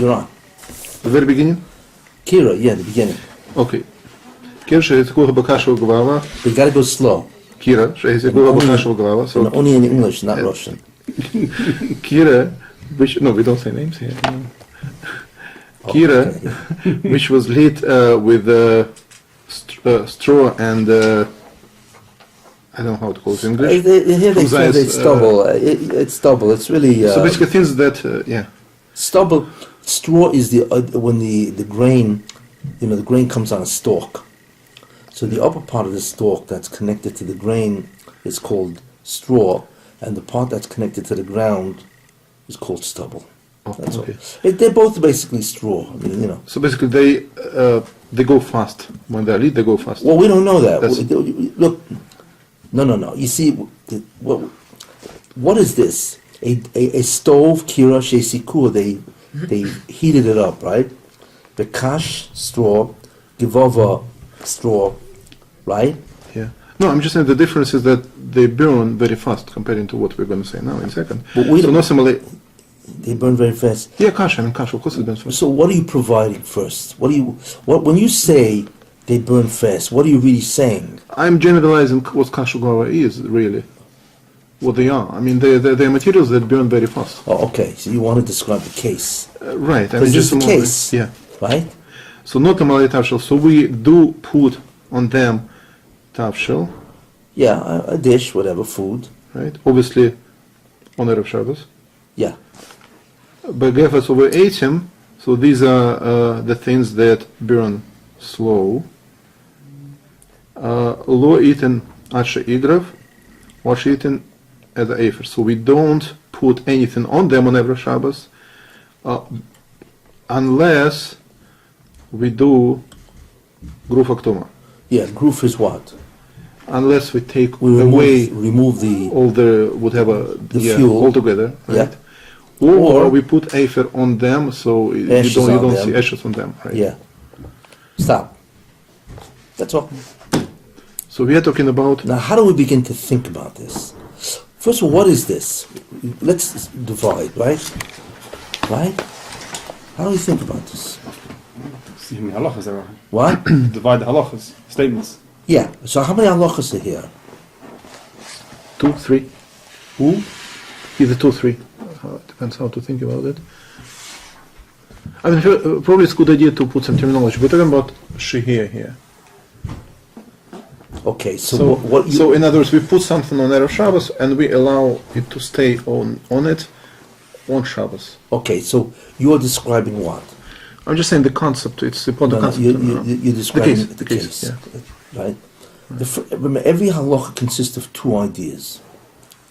You're on. The very beginning? Kira, yeah, the beginning. Okay. Kira, שיש такого бакашего глава. We gotta go slow. Kira, שיש такого бакашего глава. So only in English, not Russian. Kira, which, no, we don't say names here. No. Kira, okay. Which was lit with straw and I don't know how to call it in English. Here they say it's stubble. It's stubble. It's really. So basically, things that yeah. Stubble, straw is the when the grain, the grain comes on a stalk. So the upper part of the stalk that's connected to the grain is called straw, and the part that's connected to the ground is called stubble. Oh, that's okay. all. They're both basically straw. I mean, So basically, they go fast when they're lit. They go fast. Well, we don't know that. Look, no. You see, what is this? A stove, kira shesikur. They heated it up, right? Bekash, straw, givova, straw, right? Yeah. No, I'm just saying the difference is that they burn very fast compared to what we're going to say now in a second. But they burn very fast. Yeah, kash, of course it burns fast. So what are you providing first? When you say they burn fast, what are you really saying? I'm generalizing what kashugawa is, really. What they are. I mean, they're materials that burn very fast. Oh, okay. So you want to describe the case. Right. I mean, just the case. Yeah. Right? So not a malay tavshel. So we do put on them tavshel. Yeah, a dish, whatever, food. Right. Obviously, on Erev Shabbos. Yeah. But gefas over 8, so these are the things that burn slow. Lo eaten ashe igrav, wash eaten at the afer. So we don't put anything on them on Erev Shabbos, unless we do gruf aktoma. Yeah, gruf is what? Unless we take remove the fuel altogether, right? Yeah. Or we put afer on them, so you don't see ashes on them, right? Yeah. Stop. That's all. So we are talking about. Now, how do we begin to think about this? First of all, what is this? Let's divide, right? Right? How do we think about this? See how many halachas there are. What? Divide the halachas, statements. Yeah. So how many halachas are here? 2, 3. Who? Either 2, 3. Depends how to think about it. I mean, probably it's a good idea to put some terminology. We're talking about shehir here. Okay, so in other words, we put something on Erev Shabbos and we allow it to stay on it on Shabbos. Okay, so you are describing what? I'm just saying the concept. It's important concept. You're describing the case. Yeah. Right? Remember, every halacha consists of two ideas.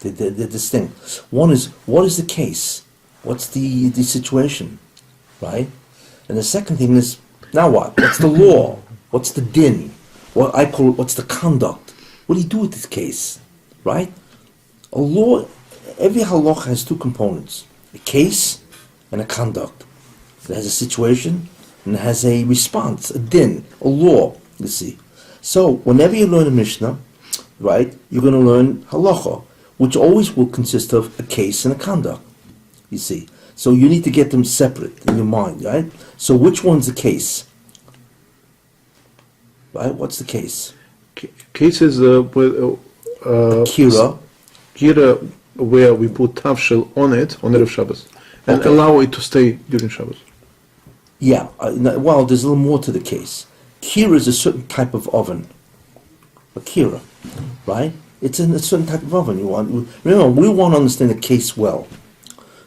They're distinct. One is, what is the case? What's the situation? Right? And the second thing is, now what? What's the law? What's the din? What I call, what's the conduct? What do you do with this case? Right? A law, every halacha has two components. A case and a conduct. It has a situation and it has a response, a din, a law, you see. So, whenever you learn a Mishnah, right, you're going to learn halacha, which always will consist of a case and a conduct, you see. So you need to get them separate in your mind, right? So which one's the case? Right? What's the case? Case is kira, where we put tavshel on it on Erev Shabbos and allow it to stay during Shabbos. Yeah. Well, there's a little more to the case. Kira is a certain type of oven. A kira, right? It's in a certain type of oven. Remember, we want to understand the case well.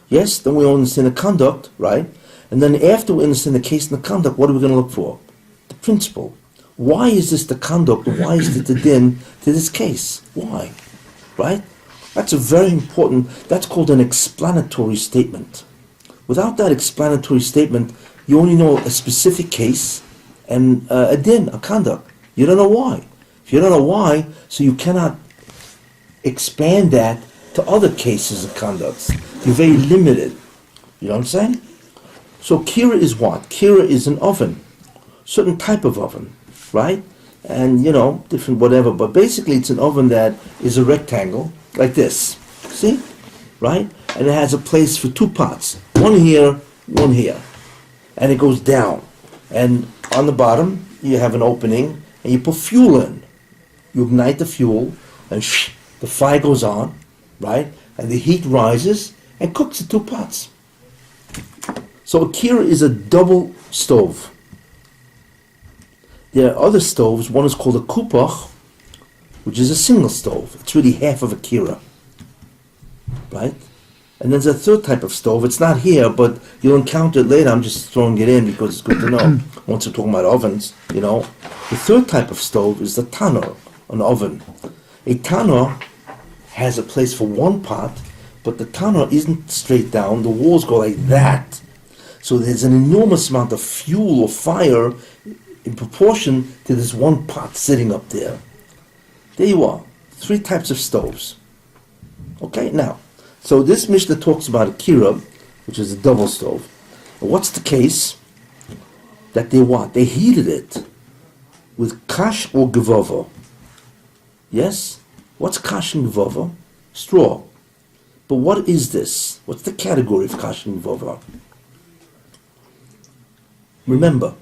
Yes, then we understand the conduct, right? And then after we understand the case and the conduct, what are we going to look for? The principle. Why is this the conduct? Why is it the din to this case? Why? Right? That's a very important, that's called an explanatory statement. Without that explanatory statement, you only know a specific case and a din, a conduct. You don't know why. If you don't know why, so you cannot expand that to other cases and conducts. You're very limited. You know what I'm saying? So kira is what? Kira is an oven, certain type of oven, right? And different whatever, but basically it's an oven that is a rectangle, like this. See? Right? And it has a place for two pots. One here, and it goes down. And on the bottom, you have an opening, and you put fuel in. You ignite the fuel, and the fire goes on, right? And the heat rises and cooks the two pots. So a kira is a double stove. There are other stoves. One is called a kupach, which is a single stove. It's really half of a kira, right? And there's a third type of stove. It's not here, but you'll encounter it later. I'm just throwing it in because it's good to know. Once we're talking about ovens, you know. The third type of stove is the tanur, an oven. A tanur has a place for one pot, but the tanur isn't straight down. The walls go like that. So there's an enormous amount of fuel or fire in proportion to this one pot sitting up there. There you are. 3 types of stoves. Okay, now, so this Mishnah talks about a kira, which is a double stove. And what's the case? That they what? They heated it with kash or gevava. Yes? What's kash and gevava? Straw. But what is this? What's the category of kash and gevava? Remember,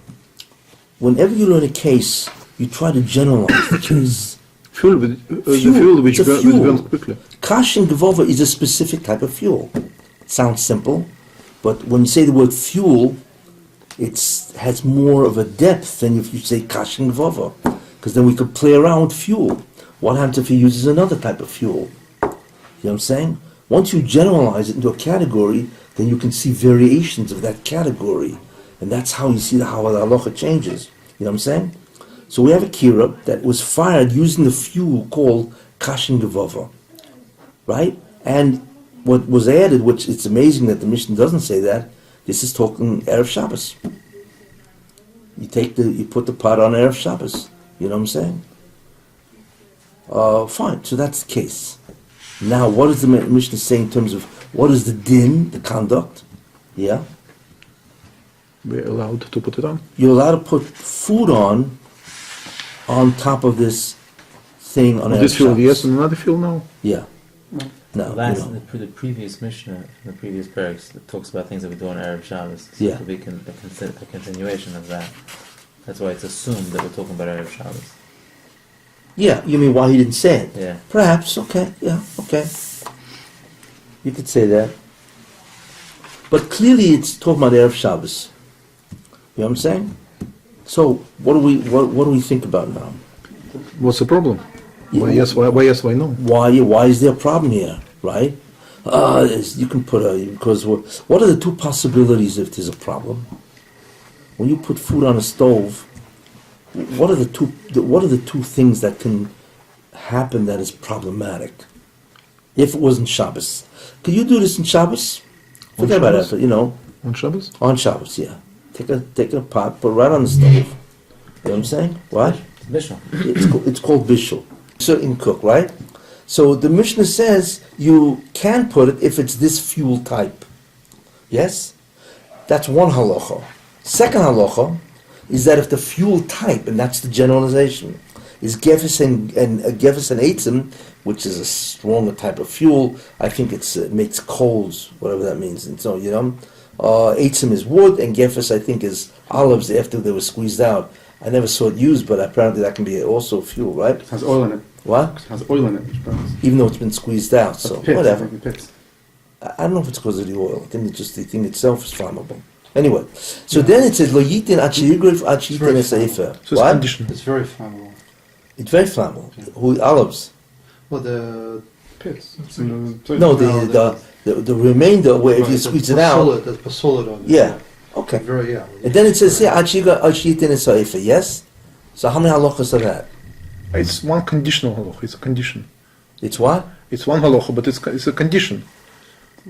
whenever you learn a case, you try to generalize the case. Fuel, the Fuel. fuel which It's a which fuel. burns quickly. Kash and gevava is a specific type of fuel. It sounds simple, but when you say the word fuel, it has more of a depth than if you say kash and gevava, because then we could play around with fuel. What happens if he uses another type of fuel? You know what I'm saying? Once you generalize it into a category, then you can see variations of that category. And that's how you see how the halacha changes. You know what I'm saying? So we have a kira that was fired using the fuel called kash and gevava. Right? And what was added, which it's amazing that the Mishnah doesn't say that, this is talking Erev Shabbos. You put the pot on Erev Shabbos. You know what I'm saying? Fine, so that's the case. Now, what does the Mishnah say in terms of what is the din, the conduct? Yeah? We're allowed to put it on. You're allowed to put food on top of this thing on Erev This fuel, Shabbos. yes, and another fuel, no. Yeah. No, The previous Mishnah, the previous paragraphs, it talks about things that we do on Erev Shabbos. So Yeah. it could be a continuation of that. That's why it's assumed that we're talking about Erev Shabbos. Yeah, you mean why he didn't say it? Yeah. Perhaps, okay, yeah, okay. You could say that. But clearly it's talking about Erev Shabbos. You know what I'm saying? So what do we think about now? What's the problem? Yeah, Why yes, why no? Why is there a problem here, right? You can put because what are the 2 possibilities if there's a problem? When you put food on a stove, what are the two things that can happen that is problematic? If it wasn't Shabbos, could you do this in Shabbos? Forget about Shabbos? it. You know, On Shabbos? on Shabbos, yeah. Take a pot, put it right on the stove. You know what I'm saying? What? Mishnah. It's called bishul. Certain cook, right? So the Mishnah says you can put it if it's this fuel type. Yes? That's one halacha. Second halacha is that if the fuel type, and that's the generalization, is gefes and eitzim, which is a stronger type of fuel, I think it makes coals, whatever that means. And so, you know, eitzim is wood, and gefes I think is olives after they were squeezed out. I never saw it used, but apparently that can be also fuel, right? It has oil in it. What? It has oil in it, which burns. Even though it's been squeezed out, so Pits, whatever. Pits. I don't know if it's because of the oil. I think it's just the thing itself is flammable. Anyway, so then it says lo yitin achiyigrif achiyitin eseifer. So it's What? conditional. It's very flammable. It's very flammable. Who olives? Well, the Pits. It's in the, No, No, the remainder where if you squeeze it out. the pasolet on it. Yeah. Okay. Very, yeah. And then it says here achiyitin eseifer. Yes. So how many halachas are that? It's one conditional halacha. It's a condition. It's what? It's one halacha, but it's a condition.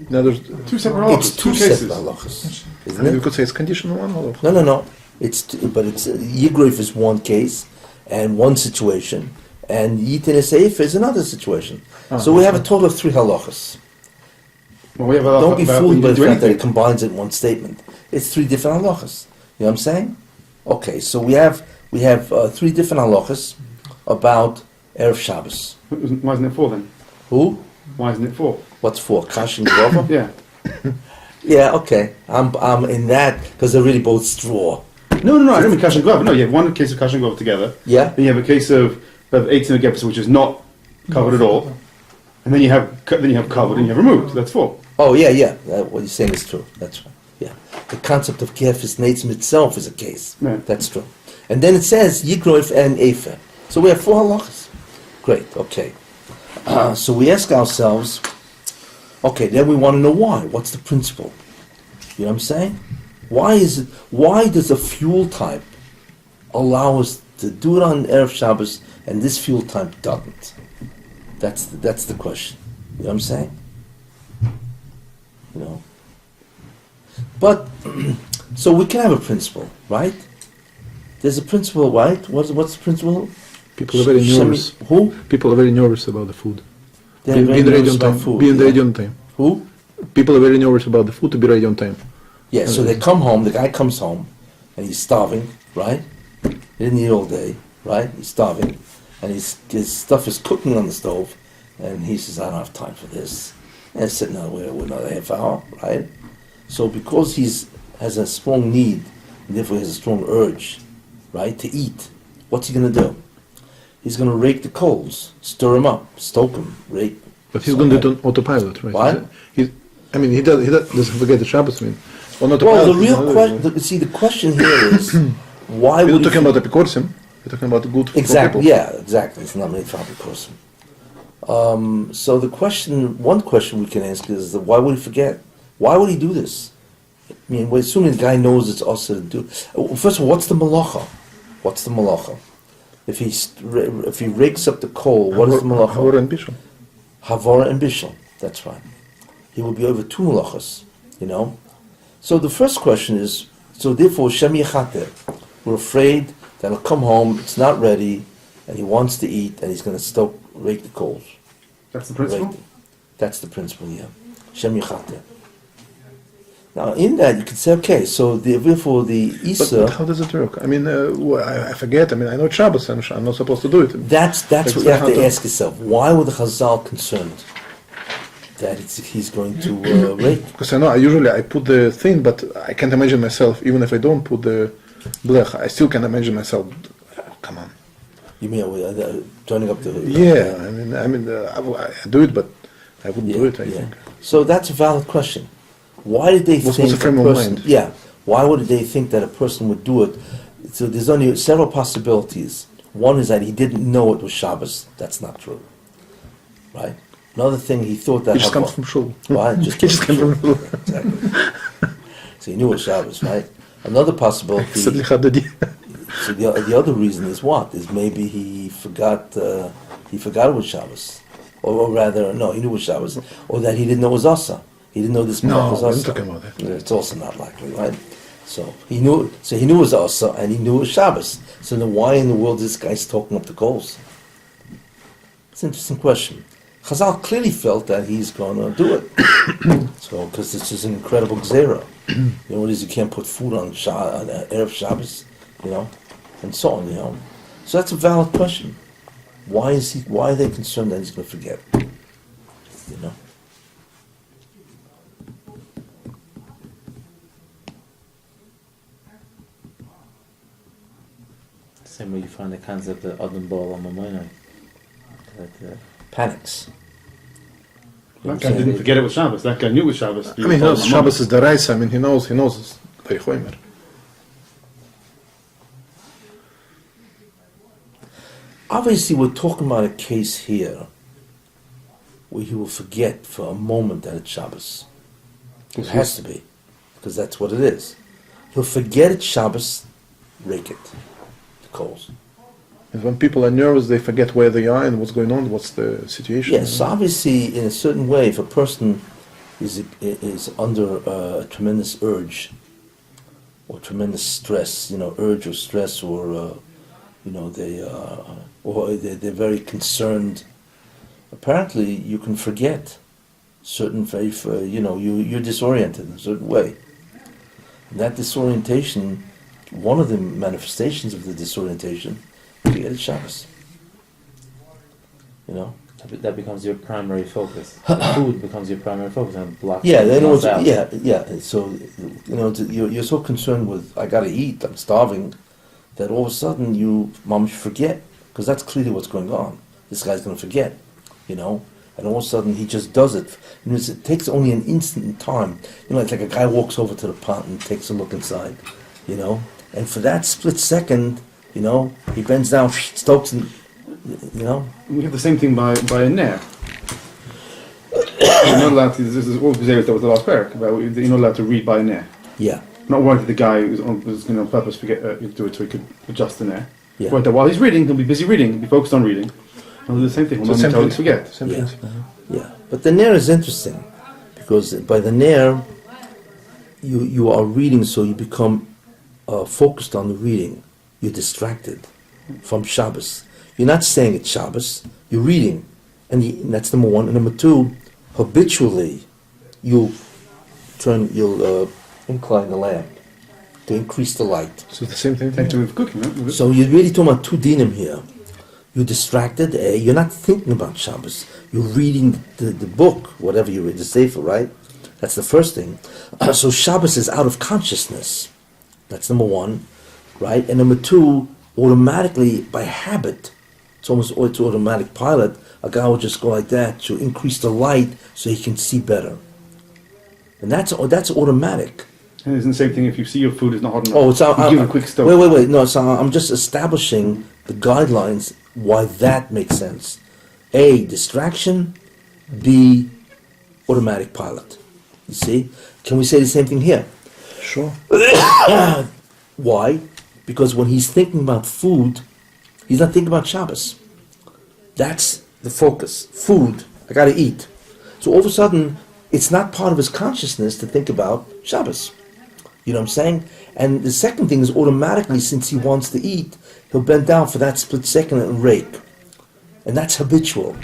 In other, 2 separate halachas, It's 2 cases. separate halachas, isn't you it? could say it's conditional one halacha. No. But it's yigrif is one case and one situation, and yitin eseifer is another situation. So we have a total of 3 halachas. Well, we have a Don't be about fooled when by you the do fact that it anything. combines it in one statement. It's 3 different halachas. You know what I'm saying? Okay, so we have 3 different halachas about Erev Shabbos. Why isn't it 4 then? Who? Why isn't it 4? What's for? Kash and Gvava? Yeah. Yeah, okay. I'm in that because they're really both straw. No, I don't mean Kash and Glove. No, you have one case of Kash and Glove together. Yeah. Then you have a case of 18 Gepister, which is not covered at all. And then you have covered and you have removed. That's 4. Oh, yeah. What you're saying is true. That's right. Yeah. The concept of Kefis Natzim itself is a case. Right. That's true. And then it says Yikroif and Efer. So we have 4 halachas. Great, okay. So we ask ourselves, okay, then we want to know why. What's the principle? You know what I'm saying? Why does a fuel type allow us to do it on Erev Shabbos and this fuel type doesn't? That's the question. You know what I'm saying? You know? But, so we can have a principle, right? There's a principle, right? What's the principle? People are very nervous. Who? People are very nervous about the food. They're Be very ready nervous on about time. food, Be yeah. ready on time. Who? People are very nervous about the food to be ready on time. Yeah, so they come home, the guy comes home, and he's starving, right? He didn't eat all day, right? He's starving, and his stuff is cooking on the stove, and he says, I don't have time for this. And it's sitting there with another half hour, right? So because has a strong need, and therefore he has a strong urge, right, to eat, what's he going to do? He's going to rake the coals, stir them up, stoke them, rake. But he's going to do it on autopilot, right? What? He doesn't forget the Shabbos. I mean, on Well, autopilot. the real question, see, the question here is, why We're would not talking he- about epicorsim. We're talking about the good for Exactly. people. Yeah. Exactly. It's not made for every person. So one question we can ask is, why would he forget? Why would he do this? I mean, we're assuming the guy knows it's also to do. First of all, what's the malacha? What's the malacha? If he rakes up the coal, what is the malacha? Havor and Bishul. Havara and Bishul. That's right. He will be over 2 malachas. You know. So the first question is, so therefore Shem Yechater, we're afraid that he'll come home, it's not ready, and he wants to eat, and he's going to rake the coals. That's the principle? Rake them. That's the principle, yeah. Shem Yechater. Now in that you can say, okay, so therefore the But Isa, how does it work? I mean, I forget. I mean, I know it's Shabbos, and I'm not supposed to do it. that's what you have how to to- ask yourself. Why were the Chazal concerned that he's going to rake? Because I know I put the thing, but I can't imagine myself, even if I don't put the blech, I still can imagine myself. Come on. You mean turning up the... Yeah, I do it, but I wouldn't do it. I think. So that's a valid question. Why did they What's think the frame a of person? mind? Yeah. Why would they think that a person would do it? So there's only several possibilities. One is that he didn't know it was Shabbos. That's not true. Right. Another thing, he thought that He just comes from shul. Why? He just came from shul. Exactly. So he knew it was Shabbos, right? Another possibility. Slicha Dadi. So the other reason is what? Is maybe he forgot it was Shabbos. Or rather, no, he knew it was Shabbos. Or that he didn't know it was Asa. He didn't know this No, month was we're Asa. not talking about that. It's also not likely, right? So he knew it was Asa and he knew it was Shabbos. So then why in the world is this guy's talking up the coals? It's an interesting question. Chazal clearly felt that he's going to do it. So, because this is an incredible gzera. You know what it is? You can't put food on Erev Shabbos, you know, and so on, you know. So that's a valid question. Why are they concerned that he's going to forget? You know. Same way you find the concept of Adam Ball on Mamoinai. Panics. That guy didn't forget it was Shabbos. That guy knew it was Shabbos. I mean, he knows Shabbos is the rice. I mean, he knows it's Veichoimer. Obviously, we're talking about a case here where he will forget for a moment that it's Shabbos. It has to be, because that's what it is. He'll forget it's Shabbos, rake it, the coals. And when people are nervous, they forget where they are and what's going on, what's the situation. Yes, so obviously, in a certain way, if a person is under a tremendous urge or tremendous stress, urge or stress, or they're very concerned. Apparently, you can forget certain you're disoriented in a certain way. And that disorientation, one of the manifestations of the disorientation, forget it's Shabbos. That becomes your primary focus. Food becomes your primary focus and blocks Yeah, everything else out. yeah. So, you're so concerned with, I gotta eat, I'm starving, that all of a sudden mom, forget, because that's clearly what's going on. This guy's gonna forget, and all of a sudden he just does it. It takes only an instant in time. It's like a guy walks over to the pot and takes a look inside, and for that split second, he bends down, stokes, and, We have the same thing by a ner. You're not allowed to. This is all that was the last parak. You're not allowed to read by a ner. yeah, Not worried that the guy was going to on purpose forget do it so he could adjust the ner. yeah. Worried that while he's reading, he'll be busy reading, he'll be focused on reading. And we'll do the same thing. We'll not totally forget. Same Yeah. principle. Yeah, but the nair is interesting because by the nair, you are reading, so you become focused on the reading. You're distracted from Shabbos. You're not saying it's Shabbos. You're reading, and that's number one. And number two, habitually, you'll incline the lamp to increase the light. So it's the same thing. Same thing with cooking, right? So you're really talking about two dinim here. You're distracted. You're not thinking about Shabbos. You're reading the book, whatever you read, the Sefer, right? That's the first thing. So Shabbos is out of consciousness. That's number one, right? And number two, automatically, by habit, it's automatic pilot, a guy will just go like that to increase the light so he can see better. And that's automatic. And it's the same thing if you see your food is not hot enough. Oh, it's you give it a quick stoke. Wait. No, so I'm just establishing the guidelines why that makes sense. A, distraction. B, automatic pilot. You see? Can we say the same thing here? Sure. Why? Because when he's thinking about food, he's not thinking about Shabbos. That's the focus. Food, I gotta eat. So all of a sudden, it's not part of his consciousness to think about Shabbos. You know what I'm saying? And the second thing is automatically, since he wants to eat, he'll bend down for that split second and rake. And that's habitual.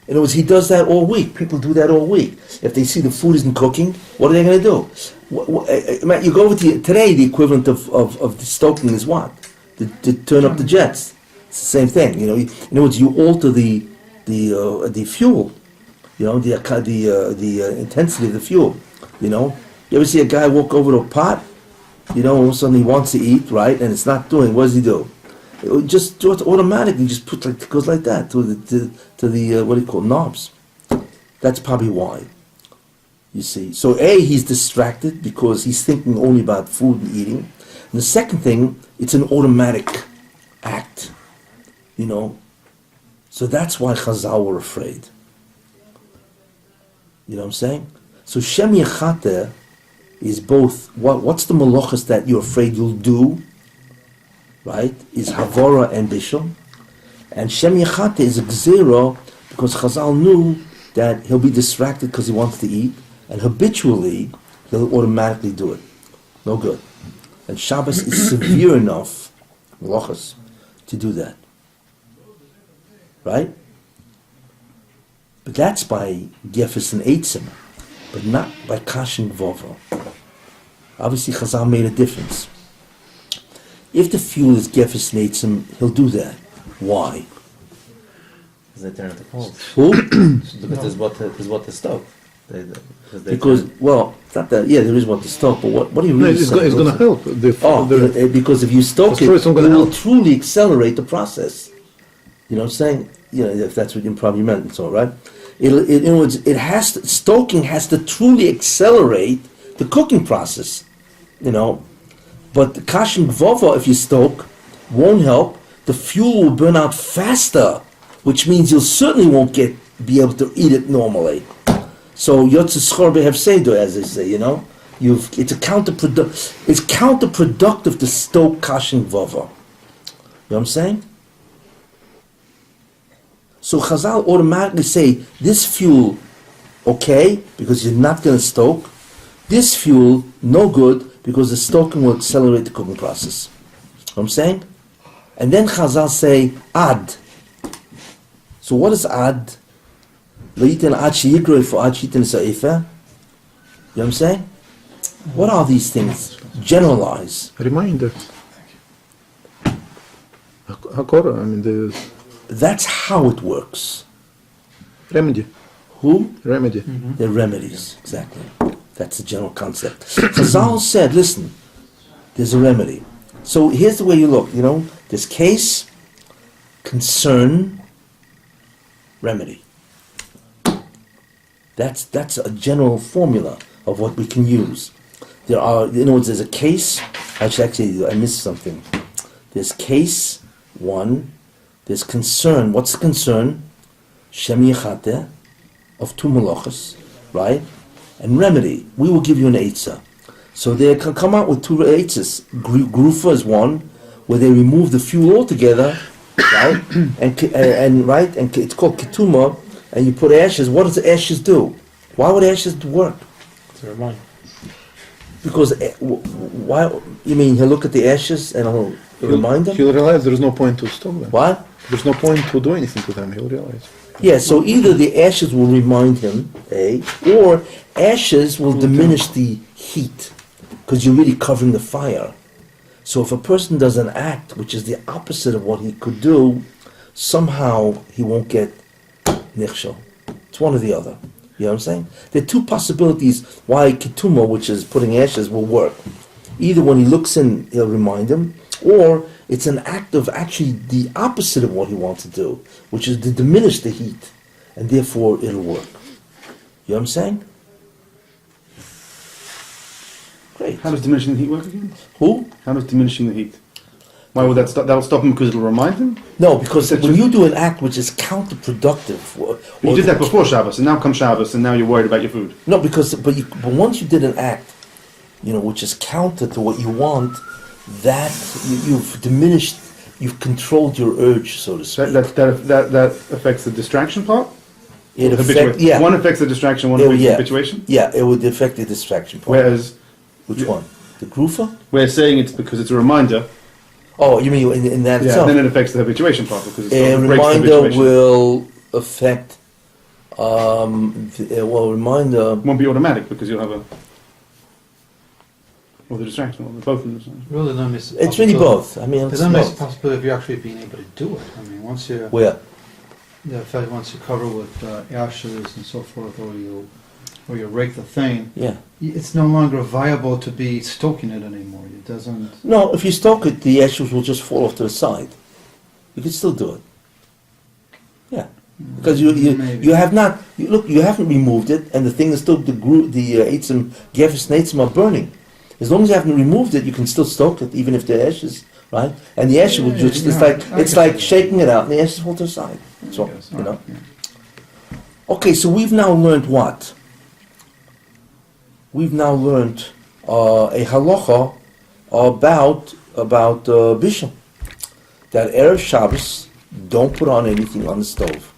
In other words, he does that all week. People do that all week. If they see the food isn't cooking, what are they going to do? You go over to today, the equivalent of the stoking is what? To turn up the jets. It's the same thing. In other words, you alter the fuel. The intensity of the fuel. You ever see a guy walk over to a pot? All of a sudden he wants to eat, right? And it's not doing. What does he do? It just do it automatically. Just goes like that to the what do you call it, knobs. That's probably why. You see. So A, he's distracted because he's thinking only about food and eating. And the second thing, it's an automatic act. So that's why Chazal were afraid. You know what I'm saying? So Shem Yechate is both, what's the malachas that you're afraid you'll do, right, is Havara and Bishul. And Shem Yechate is a Gzera because Chazal knew that he'll be distracted because he wants to eat, and habitually he'll automatically do it. No good. And Shabbos is severe enough, malachas, to do that. Right? But that's by Gefes and Eitzim, but not by Kash and Gvovo. Obviously, Chazal made a difference. If the fuel is Gefes and Eitzim, he'll do that. Why? Because they turn into coals. Who? Because there's what to stoke. Because, well, it's not that, yeah, there is what to stoke, but what do you No, really it's going to help. Because if you stoke it, First, it I'm gonna will help. truly accelerate the process. You know what I'm saying? If that's what you probably meant, it's all right. Stoking has to truly accelerate the cooking process, But the kash and gvova, if you stoke, won't help. The fuel will burn out faster, which means you certainly won't be able to eat it normally. So yotze schor behefsedo, as they say, it's counterproductive to stoke kash and gvova. You know what I'm saying? So Chazal automatically say, this fuel, okay, because you're not going to stoke. This fuel, no good, because the stoking will accelerate the cooking process. You know what I'm saying? And then Chazal say, ad. So what is ad? Lo yiten ad sheyigroi for ad shiten sa'ifeh. You know what I'm saying? What are these things? Generalize. Reminder. Hakora, That's how it works. Remedy. Who? Remedy. They're remedies, exactly. That's the general concept. Chazal said, listen, there's a remedy. So here's the way you look, there's case, concern, remedy. That's a general formula of what we can use. There are, there's a case, I missed something. There's case, one, there's concern. What's the concern? Shem Yechateh, of two malachas, right? And remedy. We will give you an eitzah. So they can come out with two eitzahs. Grufa is one, where they remove the fuel altogether, right? and it's called ketuma, and you put ashes. What does the ashes do? Why would ashes work? To remind. Because why? You mean he'll look at the ashes and he'll remind them? He'll realize there's no point to stop them. What? There's no point to do anything to them. He'll realize. Yeah, so either the ashes will remind him, or ashes will diminish the heat, because you're really covering the fire. So if a person does an act which is the opposite of what he could do, somehow he won't get nichshel. It's one or the other. You know what I'm saying? There are two possibilities why ketuma, which is putting ashes, will work. Either when he looks in, he'll remind him, or it's an act of actually the opposite of what he wants to do, which is to diminish the heat, and therefore it'll work. You know what I'm saying? Great. How does diminishing the heat work again? Who? How does diminishing the heat? Why would that stop? That'll stop him because it'll remind him. No, because when you do an act which is counterproductive, You did that before Shabbos, and now comes Shabbos, and now you're worried about your food. No, but once you did an act, which is counter to what you want, that you've diminished, you've controlled your urge, so to speak. That affects the distraction part. It The affects, habituation. yeah, One affects the distraction, one affects the habituation. yeah, it would affect the distraction part. Whereas Which one? The grufa? we're saying it's because it's a reminder. Oh, you mean in that Yeah, itself? then it affects the habituation part because A it breaks the reminder habituation. will affect. Reminder. Won't be automatic because you'll have a. Or the distraction, or both of them. Really don't miss the It's really possibility- both. I mean, There's it's not miss the both. possibility of you actually being able to do it. I mean, once you, Where? in fact, once you cover with ashes and so forth, or you rake the thing, Yeah. it's no longer viable to be stoking it anymore. It doesn't. No, if you stoke it, the ashes will just fall off to the side. You can still do it. Yeah, because Maybe. you have not. You haven't removed it, and the thing is still the eitzim, gefes and eitzim are burning. As long as you haven't removed it, you can still stoke it, even if the ashes, right? And the ashes will Yeah, just. yeah, I It's get like you. shaking it out, and the ashes fall to the side. That's all. Yes, You know. yeah. Okay, so we've now learned what? We've now learned a halacha about bishul. That erev Shabbos, don't put on anything on the stove,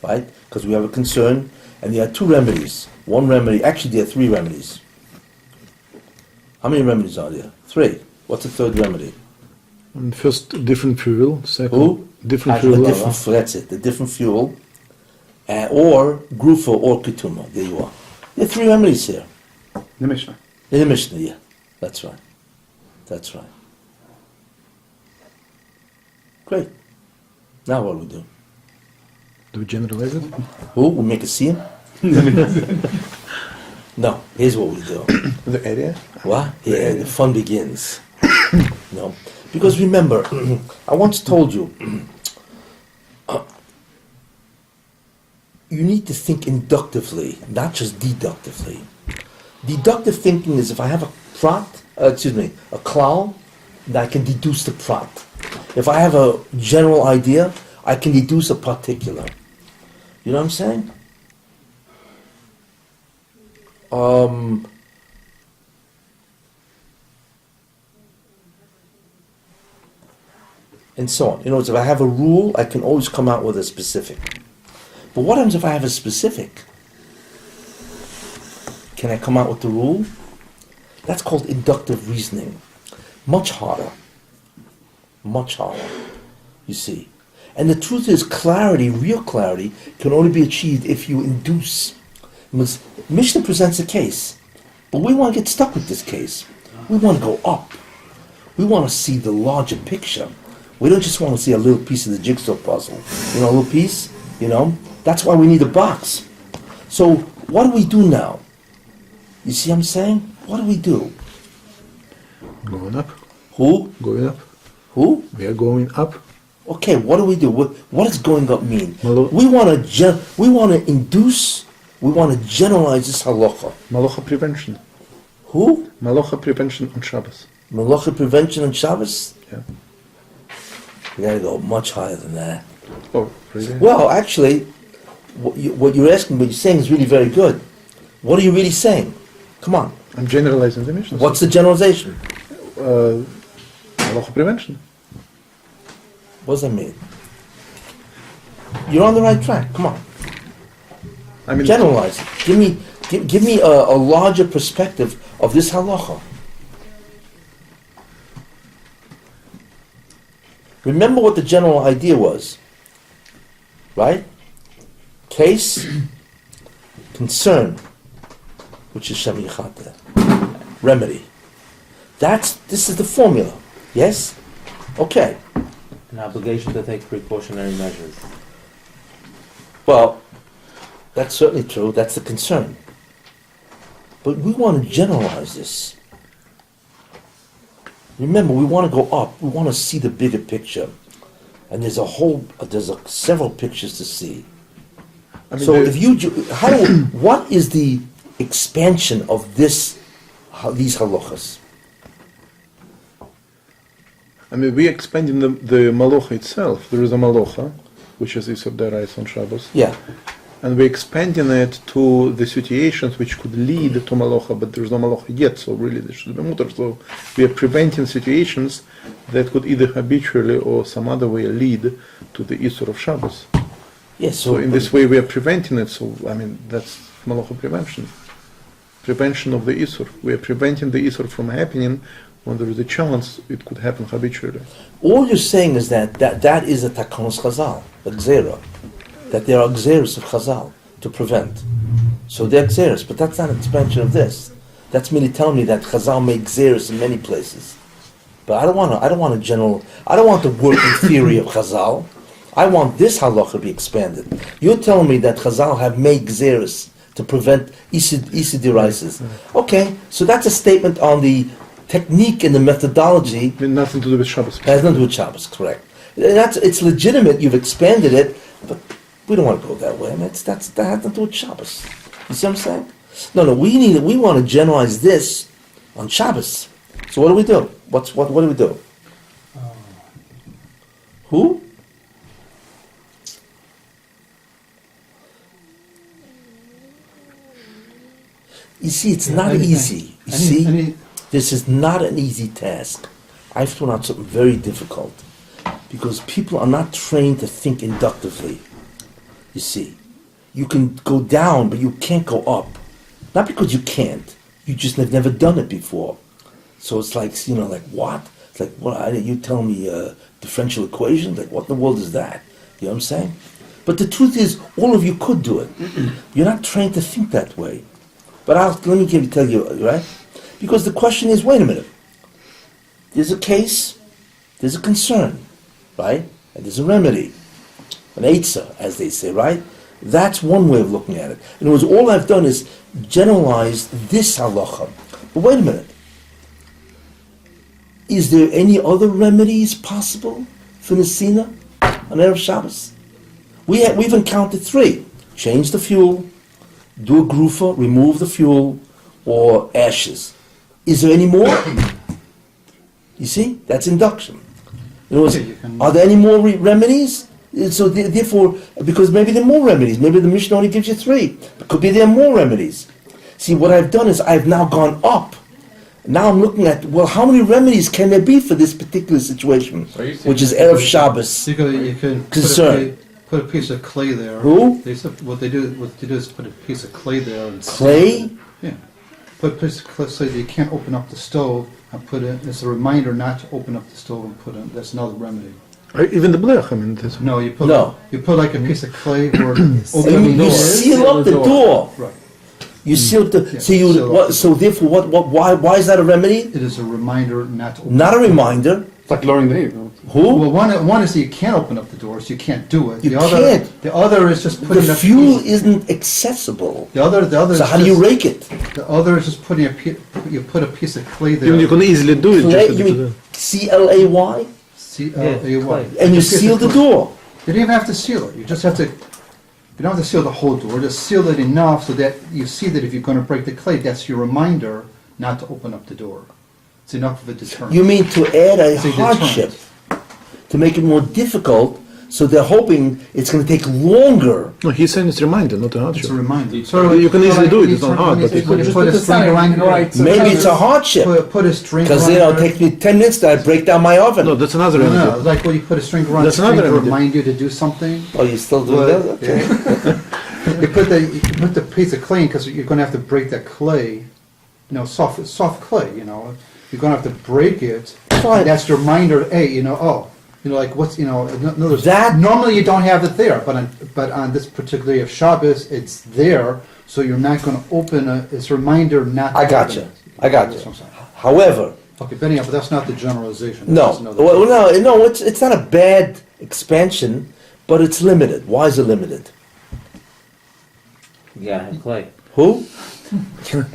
right? Because we have a concern, and there are two remedies. One remedy, actually there are three remedies. How many remedies are there? Three. What's the third remedy? And first, different fuel. Second, Who? different The fuel. different, that's it, the different fuel, or grufa or ketuma. There you are. There are three remedies here. The Mishnah. In the Mishnah, yeah. That's right. That's right. Great. Now what do we do? Do we generalize it? Who? We make a scene? No, here's what we do. The area? What? Yeah, the fun begins. No. Because remember, I once told you, you need to think inductively, not just deductively. Deductive thinking is if I have a klal, then I can deduce the prat. If I have a general idea, I can deduce a particular. You know what I'm saying? And so on. In other words, if I have a rule, I can always come out with a specific. But what happens if I have a specific? Can I come out with the rule? That's called inductive reasoning. Much harder. Much harder. You see. And the truth is, clarity, real clarity, can only be achieved if you induce. Mishnah presents a case, but we want to get stuck with this case. We want to go up. We want to see the larger picture. We don't just want to see a little piece of the jigsaw puzzle. A little piece, That's why we need a box. So what do we do now? You see what I'm saying? What do we do? Going up. Who? Going up. Who? We are going up. Okay, what do we do? What does going up mean? Malo- We want to induce, we want to generalize this halacha. Malacha prevention. Who? Malacha prevention on Shabbos. Malacha prevention on Shabbos? Yeah. We gotta go much higher than that. Oh, really? Well, actually, what you're asking, what you're saying is really very good. What are you really saying? Come on. I'm generalizing the mission. What's the generalization? Malacha prevention. What does that mean? You're on the right track. Come on. I mean, Generalize it. Give me a larger perspective of this halacha. Remember what the general idea was, right? Case, concern, which is Shem Yechata. Remedy. This is the formula. Yes? Okay. An obligation to take precautionary measures. Well, that's certainly true. That's the concern. But we want to generalize this. Remember, we want to go up. We want to see the bigger picture. And there's several pictures to see. I mean, So if what is the expansion of these halachas? I mean, we expanding the malocha itself. There is a malocha, which is Isur Derech on Shabbos, Yeah. and we're expanding it to the situations which could lead to malocha, but there's no malocha yet. So really, there should be mutar. So we are preventing situations that could either habitually or some other way lead to the Isur of Shabbos. Yes. So in this way, we are preventing it. So I mean, that's malocha prevention. Prevention of the Isur. We are preventing the Isur from happening when there is a chance it could happen habitually. all you're saying is that is a takonos chazal, a gzera. That there are gzeras of chazal to prevent. So they're gzeras, but that's not an expansion of this. That's merely telling me that chazal make gzeras in many places. But I don't want the working theory of chazal. I want this halacha to be expanded. You're telling me that chazal have made gzeras to prevent isidirisis. Okay, so that's a statement on the technique and the methodology. Nothing to do with Shabbos. Has nothing to do with Shabbos, correct. It's legitimate, you've expanded it, but we don't want to go that way. I mean, that has nothing to do with Shabbos. You see what I'm saying? No, we want to generalize this on Shabbos. So what do we do? What do we do? Who? You see, it's not easy. You see? This is not an easy task. I've thrown out something very difficult because people are not trained to think inductively. You see, you can go down, but you can't go up. Not because you can't. You just have never done it before. So it's like, like what? It's like, what? You tell me differential equation? Like, what in the world is that? You know what I'm saying? But the truth is, all of you could do it. You're not trained to think that way. But let me tell you, right? Because the question is, wait a minute. There's a case, there's a concern, right? And there's a remedy, an eitzah, as they say, right? That's one way of looking at it. In other words, all I've done is generalize this halacha. But wait a minute. Is there any other remedies possible for Nesina on Erev Shabbos? We've encountered 3. Change the fuel, do a grufa, remove the fuel, or ashes. Is there any more? You see? That's induction. In other words, are there any more remedies? So therefore, because maybe there are more remedies. Maybe the Mishnah only gives you 3. But could be there are more remedies. See, what I've done is I've now gone up. Now I'm looking at, well, how many remedies can there be for this particular situation, which is Erev Shabbos You can concern. put a piece of clay there. Who? What they do is put a piece of clay there. And Clay? Yeah. Put a piece of clay so that you can't open up the stove and put it, it's a reminder not to open up the stove and put it, that's another remedy. Even the blech, I mean, that's, No, you put like a piece of clay or open the door. You seal up the door. Right. You seal the. Yeah, So you. seal What, up. so therefore, why is that a remedy? It is a reminder not to open Not a reminder. It's like lowering the heat. Who? Well, one is that you can't open up the door, so you can't do it. You The other, can't. The other is just putting The a fuel piece- isn't accessible. The other is So how do you just- rake it? The other is just putting you put a piece of clay there. Even you can easily do it. Clay, Just you a bit mean of C-L-A-Y? C-L-A-Y. And you Just a piece seal of the clay. door. You don't even have to seal it. You just have to. You don't have to seal the whole door. Just seal it enough so that you see that if you're going to break the clay, that's your reminder not to open up the door. It's enough of a deterrent. You mean to add a It's a deterrent. hardship, to make it more difficult, so they're hoping it's going to take longer. No, he's saying it's a reminder, not a It's hardship. a reminder. You can easily do it, it's not hard, but Put, it's- put, put a string around your Right. Maybe it's a hardship, Put a string because around it takes me 10 minutes to break down my oven. No, that's another No, remedy. no, like when you put a string around That's the string another to remedy. remind you to do something. Oh, you still do Well, that? Okay. You put the piece of clay in because you're going to have to break that clay, soft clay. You're going to have to break it. Fine. And that's the reminder. Hey, like what's in other words, That- normally you don't have it there, but on this particular day of Shabbos, it's there. So you're not going to open it. It's a reminder not. To I got open you. it. I got That's you. what I'm saying. However, Okay, but anyhow, but that's not the generalization. no, That's another well, no, it's not a bad expansion, but it's limited. Why is it limited? You gotta have clay. Who?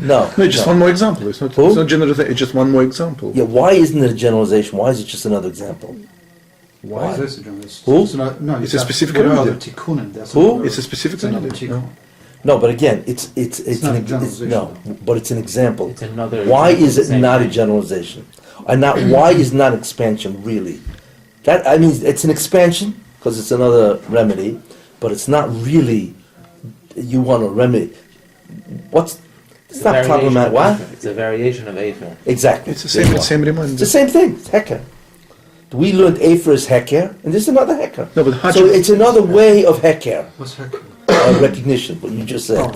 No. No, just no. one more example. It's not. Who? It's not generalization. It's just one more example. Yeah, why isn't it a generalization? Why is it just another example? Why is this a generalization? Who? No, It's you a got- specific what are remedy. other tikkunim? That's Who? another- It's a specific it's another remedy. tikkun. No, but again, it's not a it's generalization, no, but it's an example. It's another Why example is of it the same not a thing. generalization? And not why is not expansion really? That I mean, it's an expansion because it's another remedy, but it's not really. You want a remedy? What's? It's It's a not variation problematic. of What? Afer. It's a variation of Afer. Exactly. It's the There same. you are. Same It's reminder. the same thing. It's hecker. We learned Afer is hecker, and this is another hecker. No, but So hardship. it's another way of hecker, What's heck? recognition. What you just said. Oh,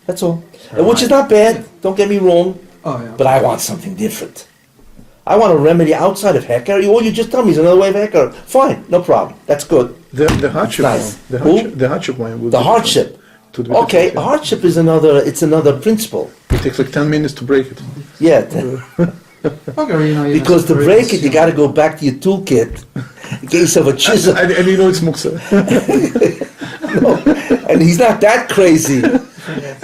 That's all. And which is not bad. Don't get me wrong. yeah. But I want something different. I want a remedy outside of hecker. All you just tell me is another way of hecker. Fine, no problem. That's good. The hardship Nice. one. The Who? hardship. The hardship one. would The be hardship. different. To be Okay, different, yeah. hardship is another. It's another principle. It takes like 10 minutes to break it. Yeah. Okay, Because to break it, you got to go back to your toolkit in case of a chisel. And you know it's muksa. And he's not that crazy.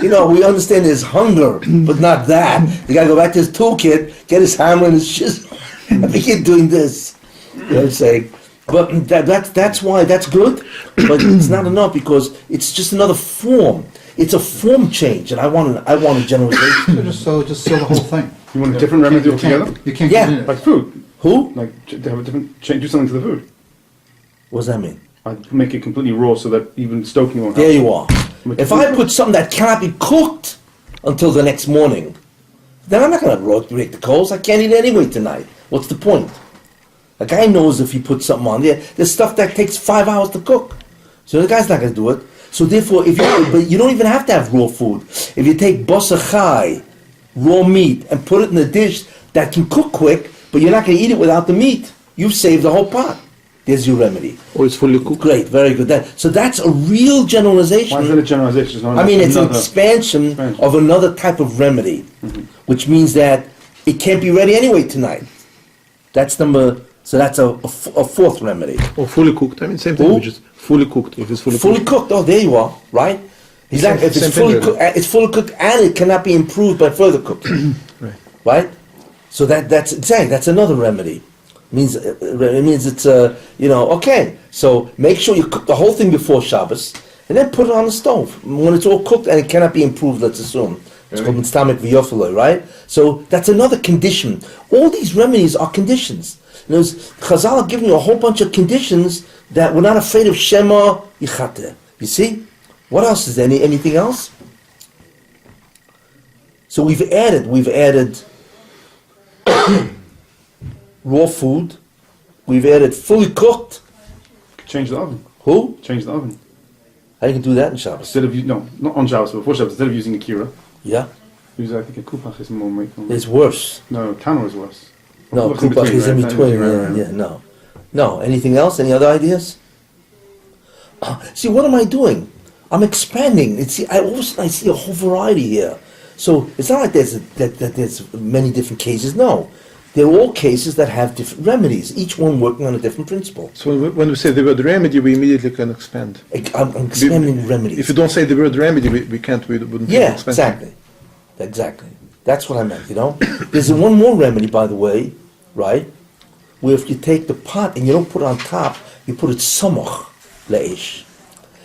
We understand his hunger, but not that. You got to go back to his toolkit, get his hammer and his chisel, and begin doing this. You know what I'm saying? But that's why that's good, but it's not enough because it's just another form. It's a form change, and I want a generalization. just seal the whole thing. You want a different remedy You can't- altogether? You can't Yeah. get in it. Like food. Who? Like to have a different change, do something to the food. What does that mean? Like make it completely raw so that even stoking won't There happen. you are. If I put something that cannot be cooked until the next morning, then I'm not going to break the coals. I can't eat it anyway tonight. What's the point? A guy knows if he puts something on there, there's stuff that takes 5 hours to cook. So the guy's not going to do it. So therefore, but you don't even have to have raw food. If you take basar chai, raw meat, and put it in a dish that can cook quick, but you're not going to eat it without the meat, you've saved the whole pot. There's your remedy. Or it's fully cooked. Great, very good. So that's a real generalization. Why is it a generalization? It's not I mean, it's an another- expansion of another type of remedy, which means that it can't be ready anyway tonight. That's number. So that's a fourth remedy. Or fully cooked. I mean, same thing. Who? Which is fully cooked. If it's fully Fully cooked. cooked. Oh, there you are. Right. He's Same- like, if same it's thing, fully really. cooked, it's fully cooked, and it cannot be improved by further cooking. Right. Right. So that's exactly that's another remedy. It means it's okay. So make sure you cook the whole thing before Shabbos, and then put it on the stove when it's all cooked and it cannot be improved. Let's assume it's called mitztamek v'yofelo, right? So that's another condition. All these remedies are conditions. Chazal are giving you a whole bunch of conditions that we're not afraid of Shema Yichate. You see? What else is there? Anything else? So we've added raw food. We've added fully cooked. Change the oven. Who? Change the oven. How you can do that in Shabbos? Instead of not on Shabbos, but before Shabbos, instead of using a kira, Yeah, use I think a kupach is more. it's worse. No, tanner is worse. No, Kupach kupach is in right? between. Right. Yeah, no. Anything else? Any other ideas? See, what am I doing? I'm expanding. I see a whole variety here. So it's not like there's many different cases. No, they're all cases that have different remedies, each one working on a different principle. So when we say the word remedy, we immediately can expand. I'm expanding remedies. If you don't say the word remedy, we wouldn't Yeah, expand. exactly. That's what I meant, There's one more remedy, by the way, right? Where if you take the pot and you don't put it on top, you put it samach le'esh.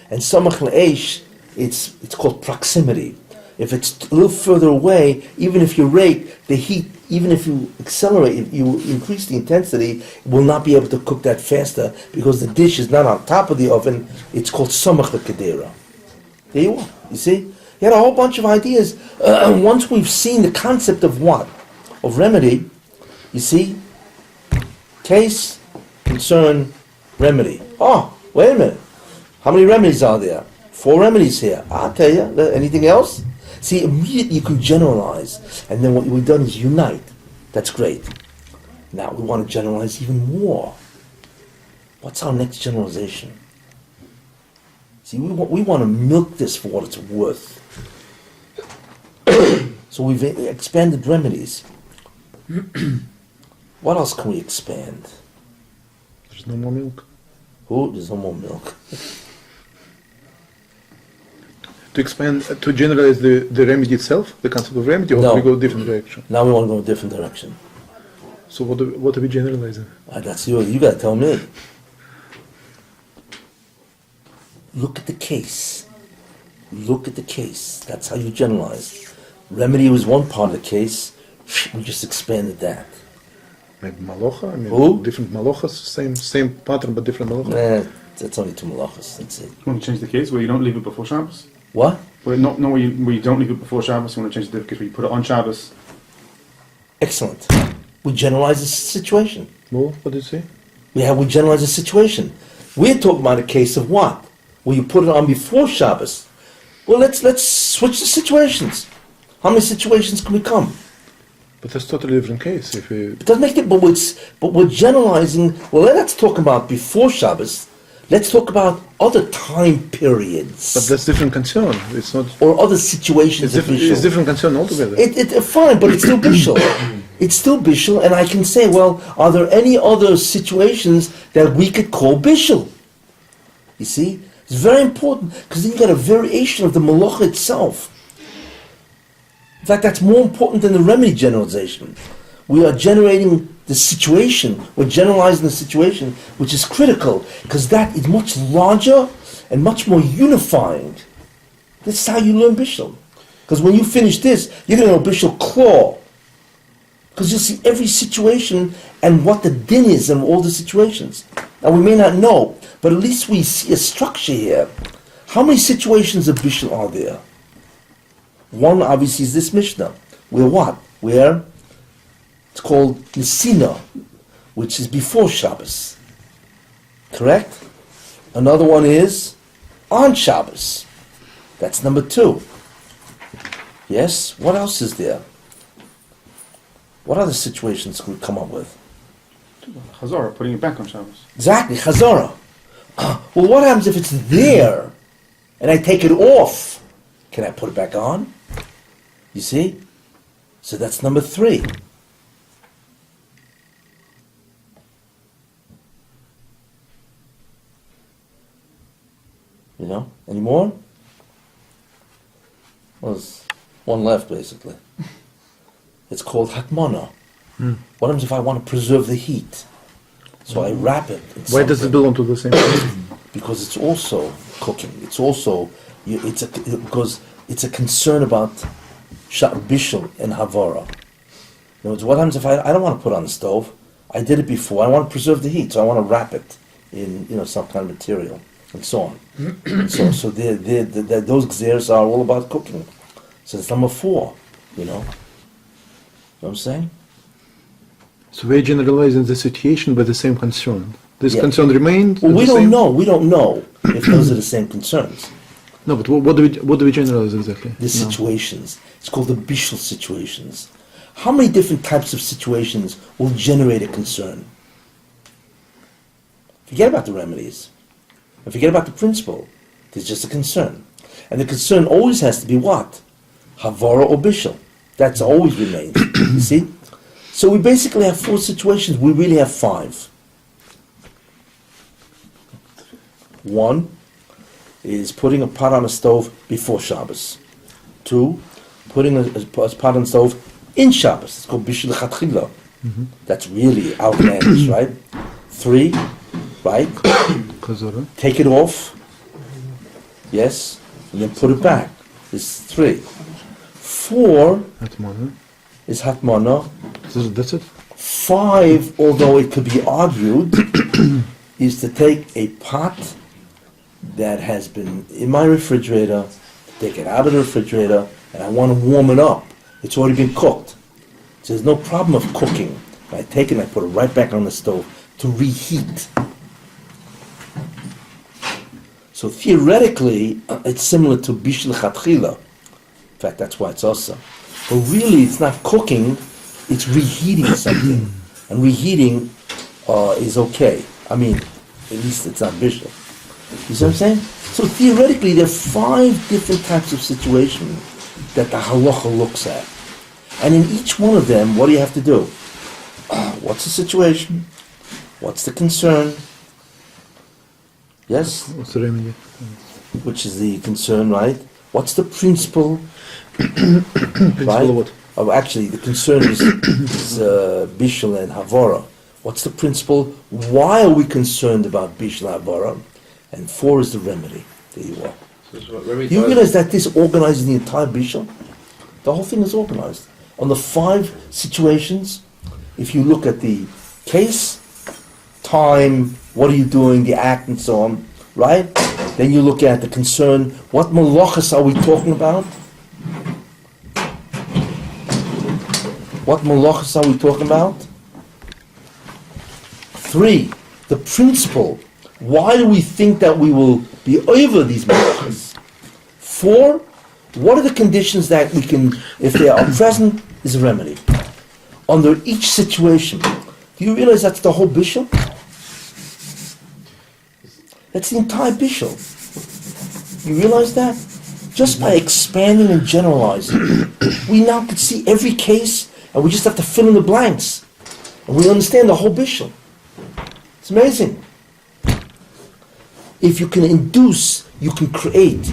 And samach le'esh, it's called proximity. If it's a little further away, even if you rake, the heat, even if you accelerate, if you increase the intensity, it will not be able to cook that faster because the dish is not on top of the oven. It's called samach le'kedera. There you are. You see? He had a whole bunch of ideas. Once we've seen the concept of what? Of remedy, you see? Case, concern, remedy. Oh, wait a minute. How many remedies are there? 4 remedies here. I'll tell you. Anything else? See, immediately you can generalize. And then what we've done is unite. That's great. Now we want to generalize even more. What's our next generalization? See, we want to milk this for what it's worth. So we've expanded remedies. What else can we expand? There's no more milk. Oh, there's no more milk. To expand, to generalize the remedy itself, the concept of remedy, or No. we go a different direction? Now we want to go a different direction. So what are we generalizing? That's you. You got to tell me. Look at the case. Look at the case. That's how you generalize. Remedy was one part of the case. We just expanded that. Maybe malocha? I mean, Who? different malochas, same pattern but different malochas. That's only 2 malachas. That's it. You want to change the case where you don't leave it before Shabbos? What? Where where you don't leave it before Shabbos, you want to change the case where you put it on Shabbos? Excellent. We generalize the situation. Well, what did you say? We generalize the situation. We're talking about a case of what? Where you put it on before Shabbos. Well, let's switch the situations. How many situations can we come? But that's totally different case. If we, It doesn't make it, but we're generalizing. Well, let's talk about before Shabbos. Let's talk about other time periods. but that's different concern. It's not. Or other situations. It's different concern altogether. Fine, but it's still bishul. It's still bishul, and I can say, well, are there any other situations that we could call bishul? You see, it's very important because then you got a variation of the malacha itself. In fact, that's more important than the remedy generalization. We are generating the situation, we're generalizing the situation, which is critical, because that is much larger and much more unifying. This is how you learn Bishul. Because when you finish this, you're going to know Bishul Claw. Because you'll see every situation and what the din is in all the situations. Now we may not know, but at least we see a structure here. How many situations of Bishul are there? One obviously is this Mishnah. Where what? Where it's called Nisina, which is before Shabbos. Correct? Another one is on Shabbos. That's number 2. Yes? What else is there? What other situations can we come up with? Chazorah, putting it back on Shabbos. Exactly, Chazorah. Well, what happens if it's there and I take it off? Can I put it back on? You see? So that's number 3. You know? Any more? Well, there's one left, basically. It's called Hatmana. What happens if I want to preserve the heat? So I wrap it. in Why does it something. belong to the same person? Because it's also cooking. It's also because it's a concern about bishul and havara. In other words, what happens if I don't want to put it on the stove? I did it before. I want to preserve the heat, so I want to wrap it in some kind of material and so on. And so those gzeres are all about cooking. So it's number 4. You know what I'm saying? So we're generalizing the situation by the same concern. This Yeah. concern remains. Well, we the don't same? know. We don't know if those are the same concerns. No, but what do we generalize exactly? The situations. It's called the bishul situations. How many different types of situations will generate a concern? Forget about the remedies. And forget about the principle. There's just a concern. And the concern always has to be what? Havara or bishul. That's always remains. You see? So we basically have 4 situations. We really have 5. 1 is putting a pot on a stove before Shabbos. 2, putting a pot on the stove in Shabbos. It's called Bishul Chatchila. That's really outlandish, right? 3, right? Take it off. Yes, and then put it back. It's 3. 4 is Hatmana. That's it? 5, although it could be argued, is to take a pot that has been in my refrigerator, take it out of the refrigerator, and I want to warm it up. It's already been cooked. So there's no problem of cooking. I take it and I put it right back on the stove to reheat. So theoretically, it's similar to Bishul Chatchila. In fact, that's why it's also. But really, it's not cooking, it's reheating something. And reheating is okay. I mean, at least it's not Bishul. You see what I'm saying? So theoretically, there are 5 different types of situations that the halacha looks at. And in each one of them, what do you have to do? What's the situation? What's the concern? Yes? What's the remedy? Which is the concern, right? What's the principle? Principle Right? of what? Oh, actually, the concern is Bishul and Havara. What's the principle? Why are we concerned about Bishul and Havara? And 4 is the remedy. There you are. You realize that this organizes the entire Bishul? The whole thing is organized. On the 5 situations, if you look at the case, time, what are you doing, the act, and so on, right? Then you look at the concern, what malachas are we talking about? What malachas are we talking about? 3, the principle. Why do we think that we will be over these malachas? 4, what are the conditions that we can, if they are present, is a remedy? Under each situation. Do you realize that's the whole bishul? That's the entire bishul. You realize that? Just by expanding and generalizing, we now can see every case, and we just have to fill in the blanks. And we understand the whole bishul. It's amazing. If you can induce, you can create.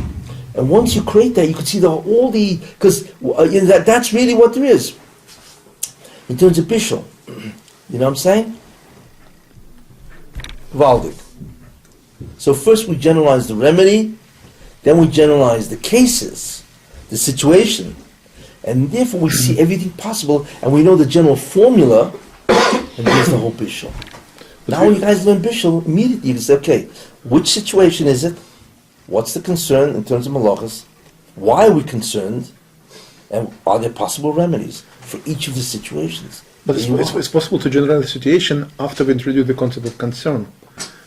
And once you create that, you can see because that's really what there is. In terms of bishul. You know what I'm saying? Valdik. So first we generalize the remedy, then we generalize the cases, the situation, and therefore we see everything possible, and we know the general formula, and there's the whole bishul. Now when you guys learn bishul, immediately you can say, okay, which situation is it? What's the concern in terms of malachas? Why are we concerned? And are there possible remedies for each of the situations? But it's possible to generalize the situation after we introduce the concept of concern.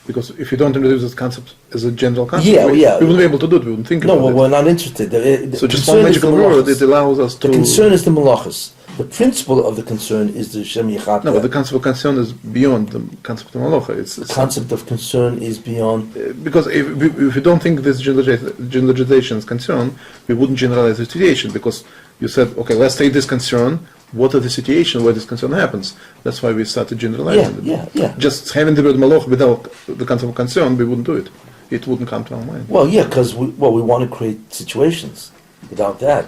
Because if you don't introduce this concept as a general concept, we wouldn't be able to do it, we wouldn't think about it. No, we're not interested. So just one magical word, it allows us to... The concern is the malachas. The principle of the concern is the Shem Yichat. No, but the concept of concern is beyond the concept of malacha. The concept of concern is beyond... Because if you don't think this generalization is concern, we wouldn't generalize the situation, because you said, okay, let's take this concern, what are the situations where this concern happens? That's why we started generalizing. Yeah. Just having the word malach without the concept of concern, we wouldn't do it. It wouldn't come to our mind. Well, yeah, because we want to create situations. Without that,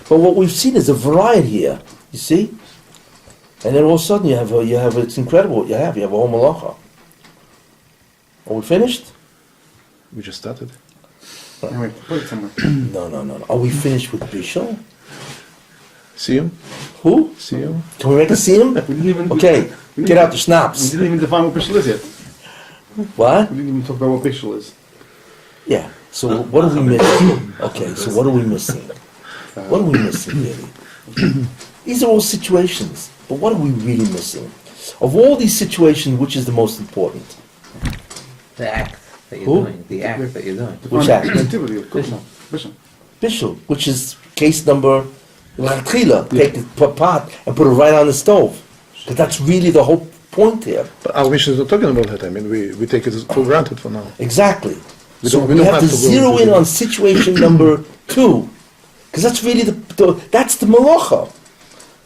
but what we've seen is a variety here. You see, and then all of a sudden you have it's incredible what you have. You have a whole malacha. Are we finished? We just started. Anyway, put it somewhere. No. Are we finished with bishul? Siyum? Who? Siyum? Can we make a siyum? We didn't even. Okay, get out the We schnapps. didn't even define what bishul is yet. What? We didn't even talk about what bishul is. Yeah. So what are we missing? Okay. So what are we missing? What are we missing really? These are all situations, but what are we really missing? Of all these situations, which is the most important? The act that you're Who? doing. The act that you're doing. Which act? The activity of cooking. Bishul. Bishul, which is case number L'chila. Take the pot and put it right on the stove. Because that's really the whole point here. But our mission is not talking about that. I mean, we take it for granted for now. Exactly. We So don't- we we don't have to have to go zero into in the- on situation number 2. Because that's really that's the malacha.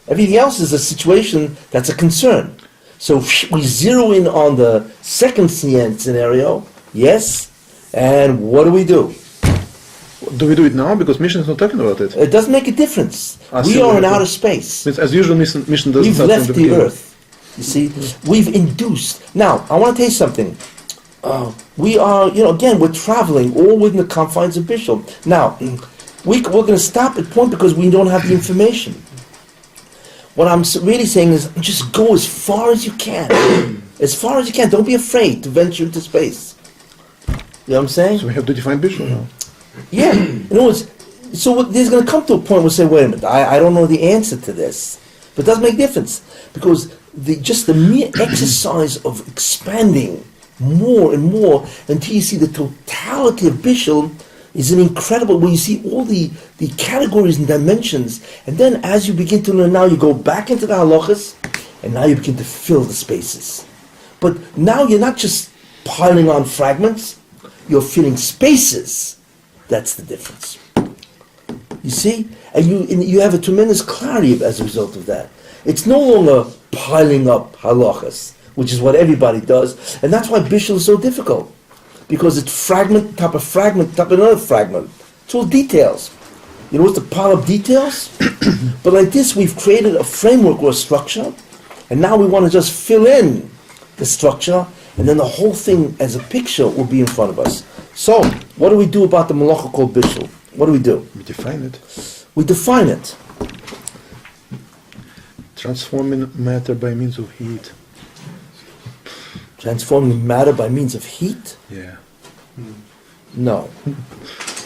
Everything else is a situation that's a concern. So we zero in on the second scenario, yes, and what do? Do we do it now? Because mission is not talking about it. It doesn't make a difference. Ah, We so are in we- outer space. Means as usual, mission doesn't We've start left from the beginning. earth. You see, we've induced. Now, I want to tell you something. We are, again, we're traveling all within the confines of Bishul. Now, we're going to stop at point because we don't have the information. What I'm really saying is just go as far as you can. As far as you can. Don't be afraid to venture into space. You know what I'm saying? So we have to define Bishul now. Yeah. In other words, so there's going to come to a point where we say, wait a minute, I don't know the answer to this. But it doesn't make a difference. Because just the mere exercise of expanding more and more until you see the totality of Bishul is an incredible, where you see all the categories and dimensions. And then as you begin to learn now, you go back into the halachas, and now you begin to fill the spaces. But now you're not just piling on fragments, you're filling spaces. That's the difference. You see? And you have a tremendous clarity as a result of that. It's no longer piling up halachas, which is what everybody does. And that's why Bishul is so difficult. Because it's fragment, top of another fragment. It's all details. You know what's the pile of details? But like this, we've created a framework or a structure, and now we want to just fill in the structure, and then the whole thing as a picture will be in front of us. So, what do we do about the malacha called Bishul? What do we do? We define it. We define it. Transforming matter by means of heat. Transforming matter by means of heat? Yeah. No.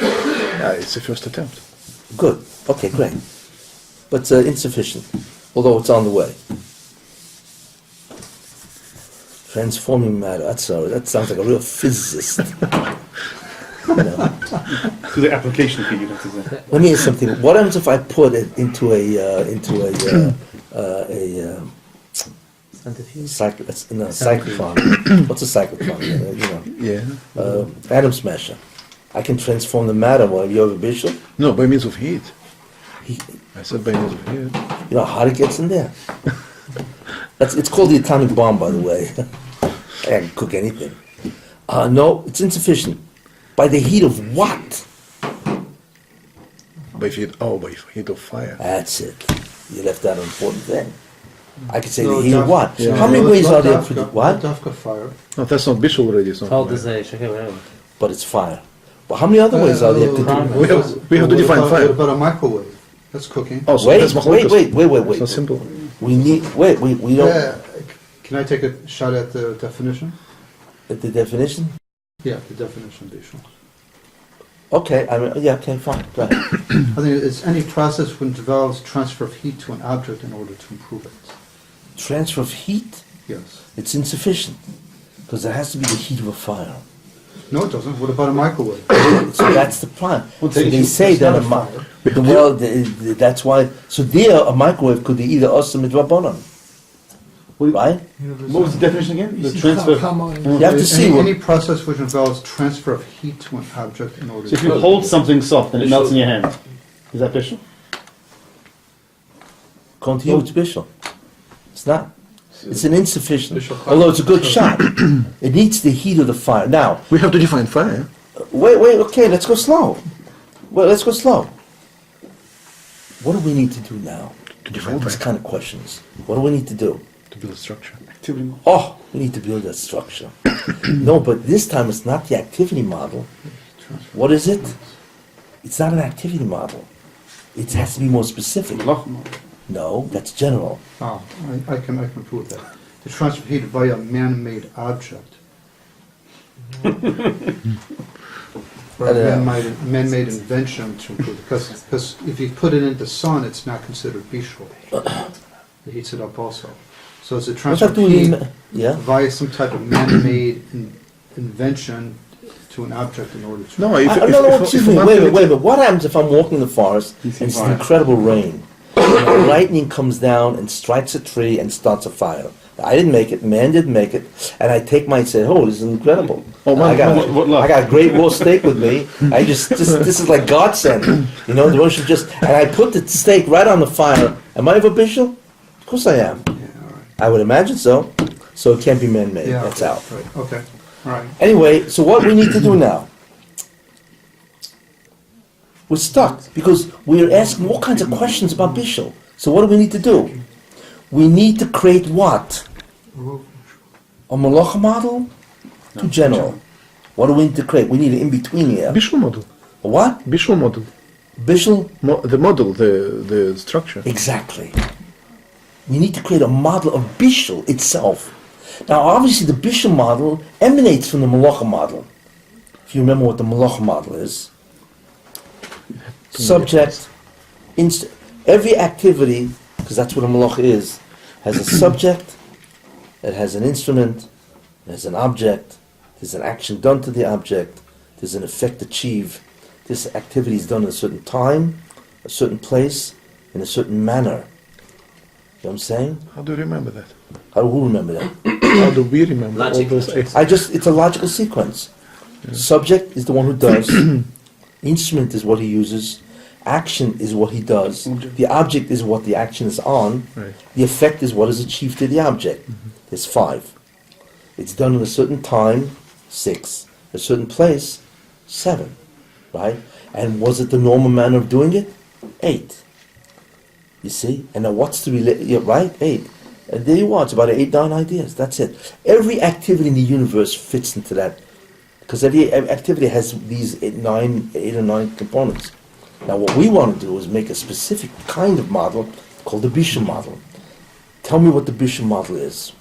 Yeah, it's the first attempt. Good. Okay, great. But insufficient, although it's on the way. Transforming matter. That sounds like a real physicist. You know. To the application fee, you have to say. Let me ask something. What happens if I put it into a cyclotron? What's a cyclotron? Yeah. Atom smasher. I can transform the matter while you have a bishop. No, by means of heat. He- I said by means of heat. You know how it gets in there. It's called the atomic bomb, by the way. I can cook anything. No, it's insufficient. By the heat of what? By heat of fire. That's it. You left out an important thing. I could say No, the heat of what? Yeah. How many ways are there? What? Dafka fire. No, that's not Bishul already. It's not Called fire. the Zeish, okay, whatever. But it's fire. But how many other ways are there to do? We have to define fire. What about a microwave? That's cooking. Oh, so Wait, that's wait, machlokas. wait. It's not simple. We don't. Yeah. Can I take a shot at the definition? At the definition? Yeah, the definition of Bishul. Okay, okay, fine. Go ahead. I think it's any process which involves transfer of heat to an object in order to improve it. Transfer of heat? Yes. It's insufficient. Because there has to be the heat of a fire. No, it doesn't. What about a microwave? So that's the plan. Well, So they- they say it's that not a a fire. well, that's why. So there, a microwave could be either us or midrabanan, right? What was the definition again? The transfer. You have to see Any what. process which involves transfer of heat to an object in order So if to... you hold something soft and it melts in your hand, is that Bishul? According to you, it's bishul. It's not. It's an insufficient. Bishul. Although it's a good shot, it needs the heat of the fire. Now, We have to define fire. wait. Okay, let's go slow. Well, let's go slow. What do we need to do now? To define All these fire. kind of questions. What do we need to do? To build a structure. Oh, we need to build that structure. No, but this time it's not the activity model. What is it? It's not an activity model. It has to be more specific. No, that's general. Oh, I can prove that. The transfer of heat via man-made object. Or a man-made invention to improve it. Because if you put it into sun, it's not considered bishul. It heats it up also. So it's a What's transfer that of doing? heat Yeah. via some type of man-made invention to an object in order to... No, Excuse me. Wait a minute. What happens if I'm walking in the forest and it's fire. incredible rain? And lightning comes down and strikes a tree and starts a fire. I didn't make it. Man didn't make it. And I take mine and say, "Oh, this is incredible! Oh, man, I got what luck. I got a great raw steak with me. I just this is like godsend. You know, the one should just and I put the steak right on the fire Am I ever bishul? Of course I am. Yeah, all right. I would imagine so. So it can't be man-made. Yeah, That's okay, out. right, okay, all right. Anyway, so what we need to do now? We're stuck because we're asking all kinds of questions about bishul. So what do we need to do? We need to create what? A malacha model? Too general. What do we need to create? We need an in-between here. Bishul model. A what? Bishul model. Bishul? The model, the structure. Exactly. We need to create a model of bishul itself. Now, obviously, the bishul model emanates from the malacha model. If you remember what the malacha model is. Subject, every activity, because that's what a malacha is, has a subject, it has an instrument, it has an object, there's an action done to the object, there's an effect achieved. This activity is done at a certain time, a certain place, in a certain manner. You know what I'm saying? How do you remember that? How do we remember that? How do we remember all those eight? It's a logical sequence. Subject is the one who does. Instrument is what he uses. Action is what he does. The object is what the action is on. Right. The effect is what is achieved to the object. There's 5. It's done in a certain time, 6. A certain place, 7. Right? And was it the normal manner of doing it? 8. You see? And now what's the right? 8. And there you are. It's about 8, 9 ideas. That's it. Every activity in the universe fits into that. Because every activity has these 8 or 9 components. Now what we want to do is make a specific kind of model called the bishul model. Tell me what the bishul model is.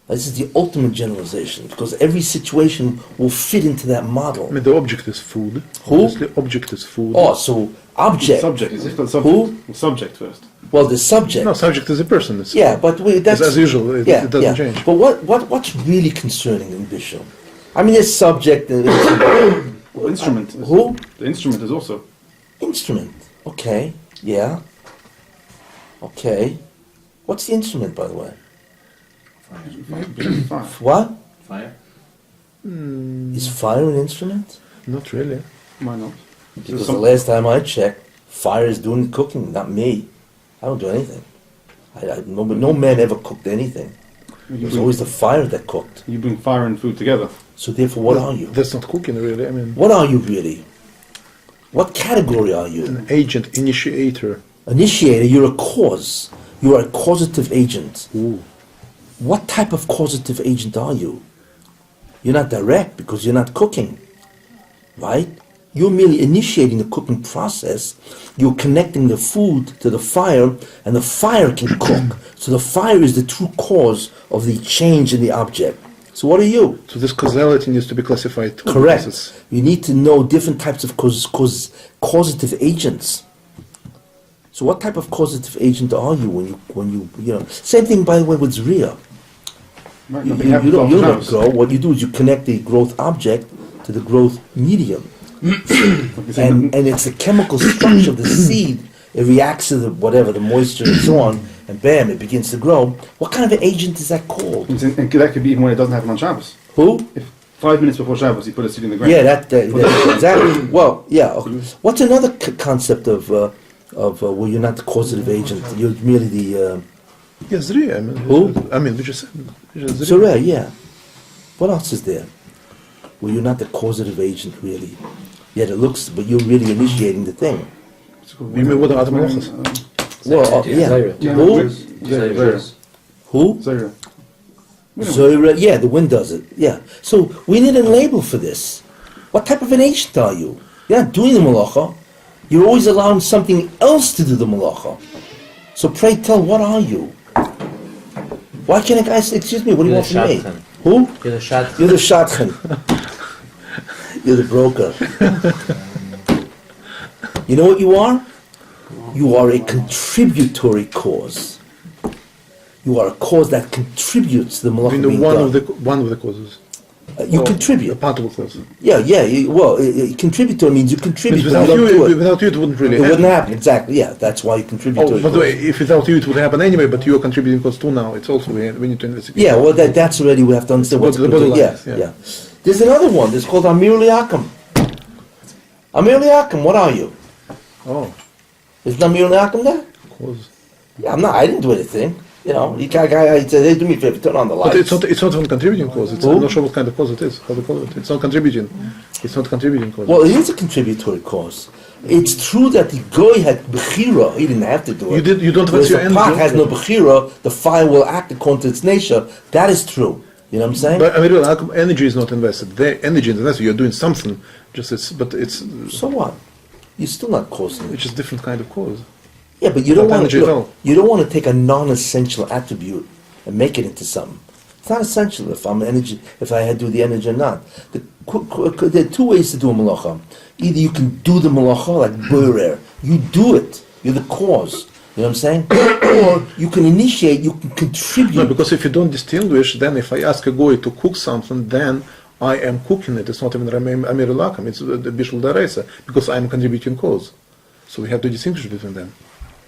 This is the ultimate generalization, because every situation will fit into that model. I mean, the object is food. Who? Obviously, object is food. Oh, so object. Subject. Is it the subject? Who? The subject first. Well, the subject. No, subject is a person. It's Yeah, but that's as usual. It doesn't change. But what's really concerning in bishul? I mean, there's subject and Well, instrument. Who? The instrument is also. instrument. Okay, yeah. Okay. What's the instrument, by the way? Fire. What? Fire? Is fire an instrument? Not really. Why not? Because the last time I checked, fire is doing the cooking, not me. I don't do anything. No man ever cooked anything. It was always the fire that cooked. You bring fire and food together. So therefore, what are you? That's not cooking, really. I mean, What are you really? What category are you? an agent, initiator. Initiator, you're a cause. You are a causative agent. Ooh. What type of causative agent are you? You're not direct because you're not cooking, right? You're merely initiating the cooking process. You're connecting the food to the fire, and the fire can cook. So the fire is the true cause of the change in the object. So what are you? So this causality needs to be classified too. Correct. because it's- You need to know different types of causative agents. So what type of causative agent are you when you know? Same thing, by the way, with Zriya. Right? You Nothing happens don't after let Shabbos. grow. What you do is you connect the growth object to the growth medium, and it's the chemical structure of the seed. It reacts to the whatever, the moisture and so on, and bam, it begins to grow. What kind of an agent is that called? And that could be even when it doesn't happen on Shabbos. Who? If 5 minutes before Shabbos you put a seed in the ground. Yeah, that exactly. Well, yeah. Okay. What's another concept of where you're not the causative agent? You're merely the Yeah, Zriya. I mean, Who? I mean, we just said. Zriya. Yeah. What else is there? Where you're not the causative agent really. Yet it looks, but you're really initiating the thing. You mean what are the malachas? Well, yeah. Who? Who? Zaira. Zohra, yeah, the wind does it. Yeah. So we need a label for this. What type of an agent are you? You're not doing the malacha. You're always allowing something else to do the malacha. So pray tell, what are you? Why can't a guy say, excuse me, what do you You're want the from me? shadchan. Who? You're the shadchan. You're the shadchan. You're the broker. You know what you are? You are a contributory cause. You are a cause that contributes to the I malacha mean, being one done. of the causes. You Or contribute. A part of the cause. Yeah. Contributor means you contribute, but Without you don't do it. without you, it wouldn't really It happen. wouldn't happen, exactly, yeah, that's why you contribute to Oh, it. by the way, if without you it would happen anyway, but you are contributing cause too now. It's also we need to investigate. Yeah, well, that's already, we have to understand what's The good. bottom line Yeah, is, yeah. yeah. There's another one, it's called Amir Liakim. Amir Liakim, what are you? Oh, Isn't Amir Liakim there? of cause. Yeah, I didn't do anything. You know, I said, hey, do me a favor, turn on the But lights. it's not even contributing cause. I'm not sure what kind of cause it is. How to call it? It's not contributing. It's not contributing cause. Well, it is a contributory cause. It's true that the goy had bechira. He didn't have to do it. You don't Whereas want your the pot energy. has no bechira. The fire will act according to its nature. That is true. You know what I'm saying? But I mean, energy is not invested. The energy is invested. You're doing something. But it's So what? You're still not causing it. just different kind of cause. Yeah, but you don't Not want energy at all. to. You don't want to take a non-essential attribute and make it into something. It's not essential if I'm energy. If I had to do the energy or not. There are two ways to do a malacha. Either you can do the malacha like borer. You do it. You're the cause. You know what I'm saying? Or you can initiate. You can contribute. No, because if you don't distinguish, then if I ask a goy to cook something, then I am cooking it. It's not even Amir Lakam, it's the Bishul Daresa, because I'm contributing cause. So we have to distinguish between them.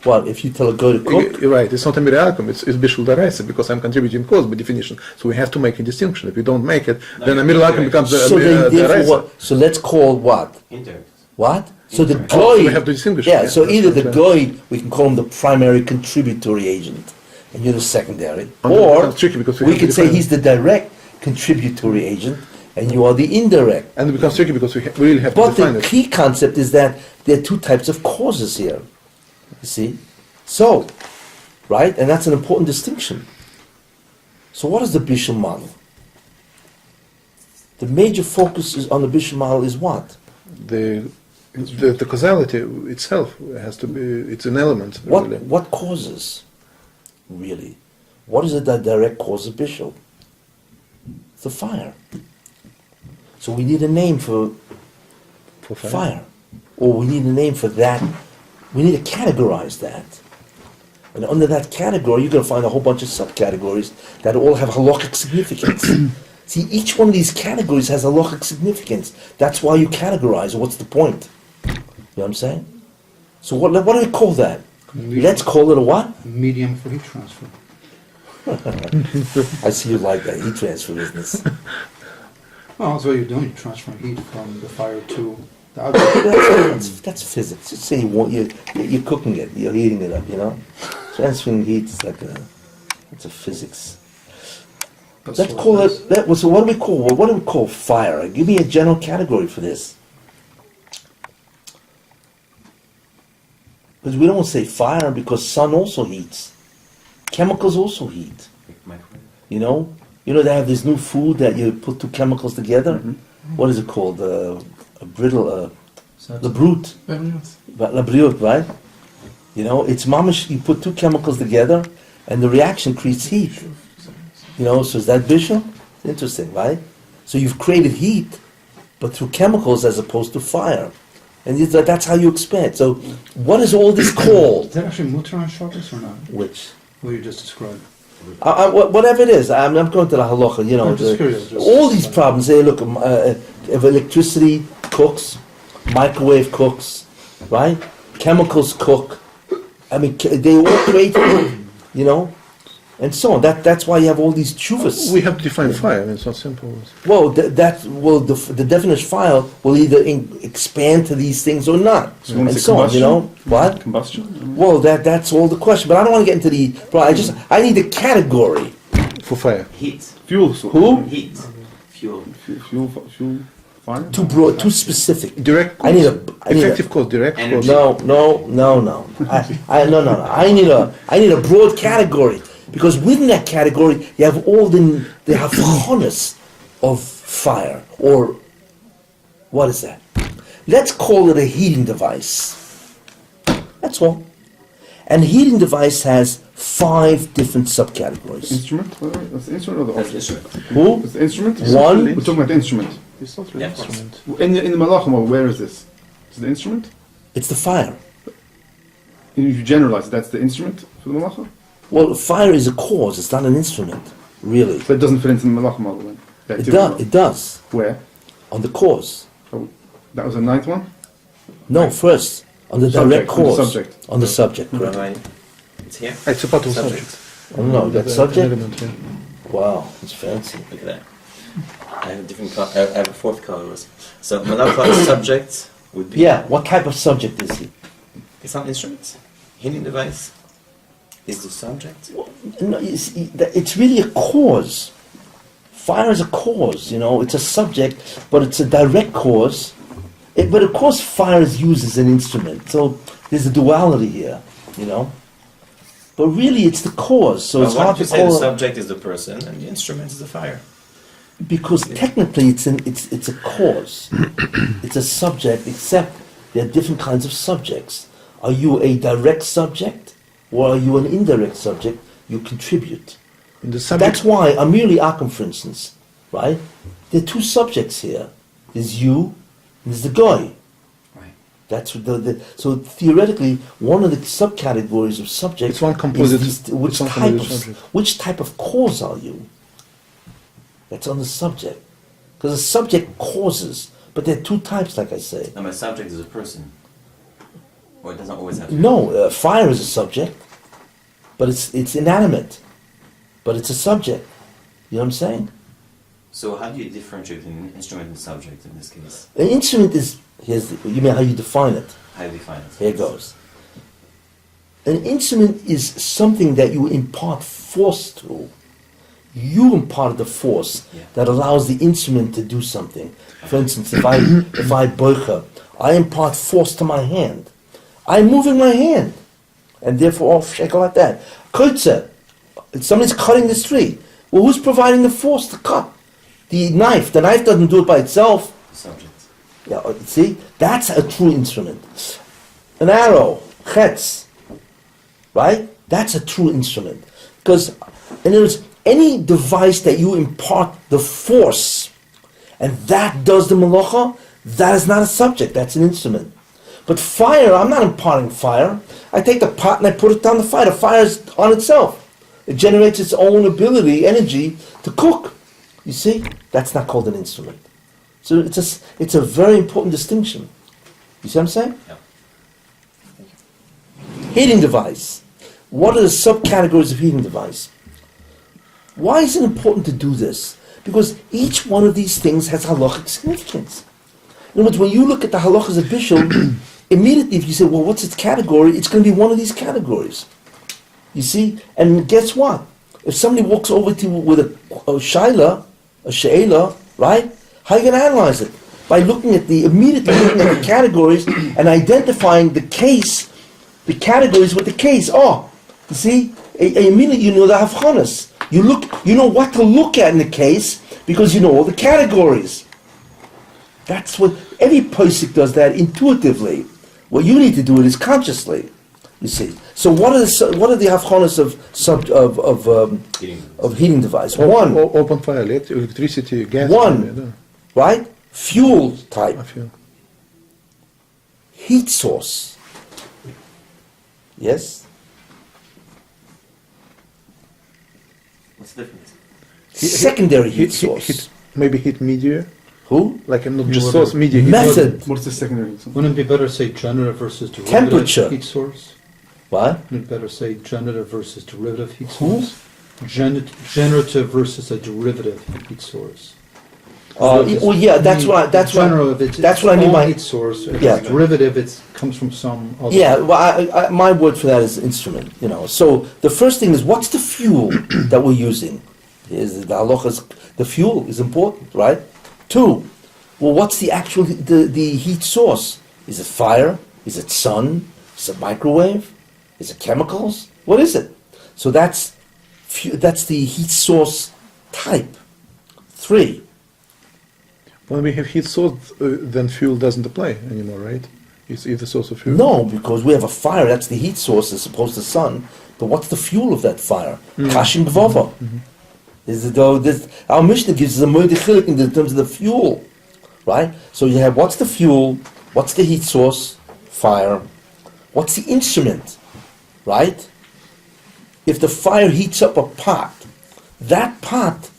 Well, if you tell a guy to cook, You're right, it's not Amir Lakam, it's Bishul Daresa, because I'm contributing cause by definition. So we have to make a distinction. If we don't make it, then Amir Lakam becomes the so then therefore Daresa. what? So let's call what? Indirect. What? So the So goy. we have to distinguish. Yeah. So that's either what the I'm goy, we can call him the primary contributory agent, and you're the secondary, And or that's tricky because we we have to could say define he's the direct contributory agent, and you are the indirect. And it becomes tricky because we really have to But define the it. key concept is that there are two types of causes here. You see? So, right? And that's an important distinction. So what is the Bishul model? The major focus is on the Bishul model is what? The causality itself has to be, it's an element, really. What causes, really? What is it that direct cause of Bishul? It's the fire. So we need a name for For fire. Or we need a name for that. We need to categorize that. And under that category, you're going to find a whole bunch of subcategories that all have halakhic significance. See, each one of these categories has halakhic significance. That's why you categorize. What's the point? You know what I'm saying? So what do we call that? Let's call it a what? Medium for heat transfer. I see you like that heat transfer business. Well, that's what you're doing. You're transferring heat from the fire to the object. That's physics. Just say you're cooking it, you're heating it up, you know? Transferring heat is like it's a physics. That's Let's what call is. it, so what do we call fire? Give me a general category for this. Because we don't say fire because sun also heats. Chemicals also heat. Microwave. You know they have this new food that you put two chemicals together. What is it called? A brittle, the brute, la brute, right? You know, it's mamish. You put two chemicals together, and the reaction creates heat. You know, so is that bishul? Interesting, right? So you've created heat, but through chemicals as opposed to fire, and that's how you expand. So, what is all this Is called? that actually mutter on Shabbos or not? Which? What you just described. Whatever it is, I'm going to the halacha. You know, I'm just curious, all these problems. Say, look, if electricity cooks, microwave cooks, right? Chemicals cook. I mean, they all create, you know, and so on. That's why you have all these chuvas. We have to define fire. I mean, it's not simple. Well, the definition file will either expand to these things or not, So you want and to say so on. You know what? Combustion? Well, that's all the question. But I don't want to get into the. Bro, I need a category. For fire. Heat. Fuel. So Who? Heat. Fuel. Fuel. Fire. Too broad, too specific. Direct cause. I need a Effective cause, direct Energy. cause. No. I need a broad category because within that category you have all the hafchonas of fire, or what is that? Let's call it a heating device. That's all. And heating device has 5 different subcategories. Instrument? That's the instrument or the That's object? instrument. Who? That's the instrument? One. We're talking about the instrument. It's not really Yeah, of course. instrument. In the Malachim, where is this? Is it the instrument? It's the fire. You generalize it, that's the instrument for the Malachim? Well, fire is a cause. It's not an instrument, really. So it doesn't fit into the Malachim model then? The It activity does. model. It does Where? on the cause. Oh, that was the 9th one? No, first on the Subject, direct on the cause. subject. On the subject, correct. Rabbi, it's here. It's a part of the Subject. subject. Oh no, that An subject. element, yeah. Wow, it's fancy. Look at that. I have a different color. I have a fourth color. So Malacha subject would be. Yeah, what type of subject is it? It's not instruments. Heating device. is the subject. No, it's really a cause. Fire is a cause, it's a subject, but it's a direct cause. But of course fire is used as an instrument, so there's a duality here, But really it's the cause, so it's Why hard don't to you say the call it, subject is the person and the instrument is the fire? because technically it's a cause. It's a subject, except there are different kinds of subjects. Are you a direct subject, or are you an indirect subject? You contribute. In the subject, That's why Amir Akum, for instance, right? There are two subjects here. There's you, and there's the guy. Right. That's so theoretically one of the subcategories of subject. It's one composite- is which it's one type composite of subject. which type of cause are you? That's on the subject, because the subject causes, but there are two types, like I say. No, my subject is a person. Or it doesn't always have to be. No, fire is a subject, but it's inanimate, but it's a subject. You know what I'm saying? So how do you differentiate between an instrument and subject in this case? An instrument is, you mean how you define it? How do you define it? Here it goes. An instrument is something that you impart force to. You impart the force Yeah. that allows the instrument to do something. For instance, if I boicha, I impart force to my hand. I'm moving my hand, and therefore I'll shake like that. Kotze, somebody's cutting this tree. Well, who's providing the force to cut? The knife. The knife doesn't do it by itself. Subject. Yeah, see, that's a true instrument. An arrow, chetz, right? That's a true instrument. Because, in other words, any device that you impart the force, and that does the malacha, that is not a subject, that's an instrument. But fire, I'm not imparting fire. I take the pot and I put it down the fire. The fire is on itself. It generates its own ability, energy, to cook. You see? That's not called an instrument. So it's a very important distinction. You see what I'm saying? Yeah. Heating device. What are the subcategories of heating device? Why is it important to do this? Because each one of these things has halachic significance. In other words, when you look at the halachas of Bishul, immediately if you say, well, what's its category? It's going to be one of these categories. You see? And guess what? If somebody walks over to you with a shaila, right? How are you going to analyze it? By immediately looking at the categories and identifying the case, the categories with the case. Oh, you see? Immediately you know the havchanas. You know what to look at in the case because you know all the categories. That's what every posik does, that intuitively. What you need to do it is consciously. You see. So what are the havchanas of heating device? One, open fire, electricity, gas. One. Right? Fuel type. I feel. Heat source. Yes? What's the difference? Secondary heat source. Maybe heat media, Who? like not just source media. Heat. Method. What's the secondary? Wouldn't it be better to say generative versus derivative Temperature. heat source? What? Wouldn't it be better to say generative versus derivative heat Who? source? Generative versus a derivative heat source. Well, yeah, that's what I mean by heat source. If Yeah. it's derivative, it comes from some other. Yeah, well, my word for that is instrument. So the first thing is, what's the fuel that we're using? Is the halachas? The fuel is important, right? 2, well, what's the actual the heat source? Is it fire? Is it sun? Is it microwave? Is it chemicals? What is it? So that's the heat source type. 3. When we have heat source, then fuel doesn't apply anymore, right? It's either source of fuel. No, because we have a fire. That's the heat source as opposed to sun. But what's the fuel of that fire? Kashin gvova. Our Mishnah gives us a moed chilik in terms of the fuel, right? So you have what's the fuel, what's the heat source, fire, what's the instrument, right? If the fire heats up a pot, that pot,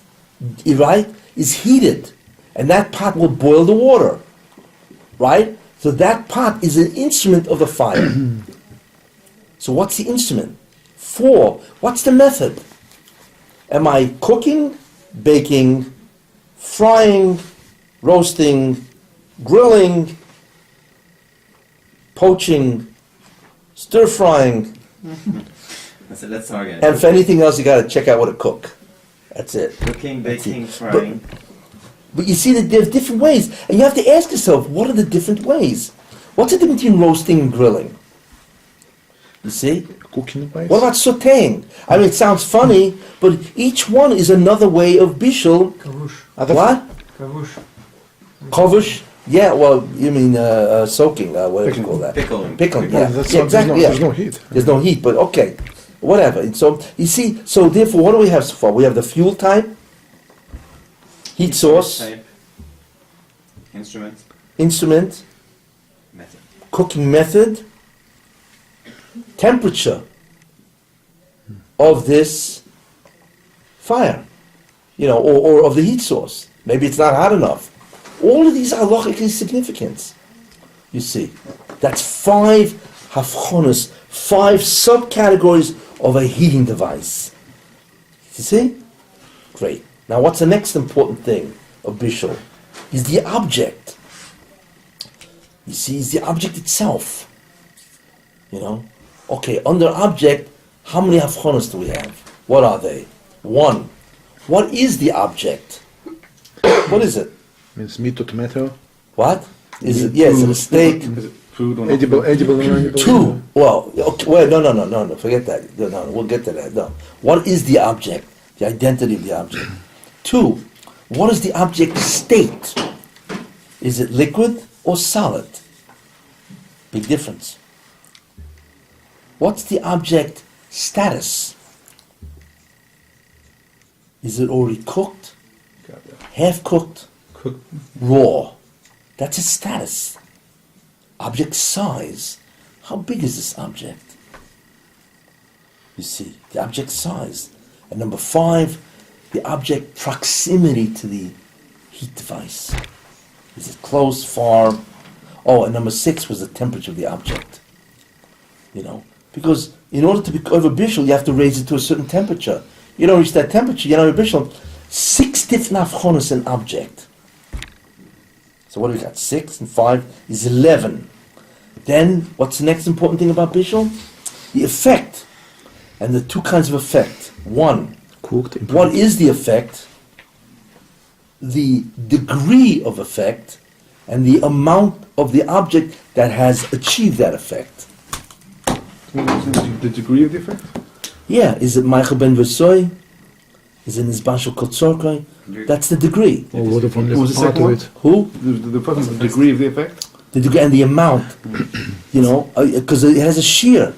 right, is heated, and that pot will boil the water, right? So that pot is an instrument of the fire. So what's the instrument? 4, what's the method? Am I cooking, baking, frying, roasting, grilling, poaching, stir-frying? I said, let's target. And for anything else, you got to check out what to cook. That's it. Cooking, That's baking, it. frying. But you see that there's different ways, and you have to ask yourself, what are the different ways? What's the difference between roasting and grilling? You see? Cooking bites. What about sautéing? I mean, it sounds funny, but each one is another way of bishul. Kavush. What? Kavush. Kavush? Yeah, well, you mean soaking, whatever you call that. Pickling. Pickling, Well, yeah. that's Yeah, not- exactly, there's no yeah. heat. There's no heat, but okay. Whatever. And so, you see, so therefore, what do we have so far? We have the fuel type, heat source, Type. Instrument. instrument, Method. cooking method, temperature of this fire, or of the heat source. Maybe it's not hot enough. All of these are halachically significant. You see, that's 5 havchonos, 5 subcategories of a heating device. You see? Great. Now what's the next important thing of bishul? Is the object. You see, is the object itself. Okay, under object, how many havchonos do we have? What are they? 1. What is the object? What is it? Means meat or tomato. What? Is it, yes, a steak. Is it food or not? Edible, non-edible. 2. Well, okay, well, no, forget that. No, we'll get to that. No. What is the object? The identity of the object. 2. What is the object state? Is it liquid or solid? Big difference. What's the object status? Is it already cooked? Half cooked? Raw? That's its status. Object size. How big is this object? You see, the object size. And number 5, the object proximity to the heat device. Is it close, far? Oh, and number 6 was the temperature of the object. Because in order to be over bishul, you have to raise it to a certain temperature. You don't reach that temperature, you're not over bishul. 6 different havchonos an object. So what do we got? 6 and 5 is 11. Then, what's the next important thing about bishul? The effect. And the 2 kinds of effect. 1, Cooked. what is the effect? The degree of effect, and the amount of the object that has achieved that effect. The degree of the effect? Yeah, is it Michael ben Versoy? Is it Nizbashal Kotzorkai? That's the degree. Or what if only What was the part second of one? it? Who? The first one, the degree of the effect? The degree and the amount. Because it has a shear.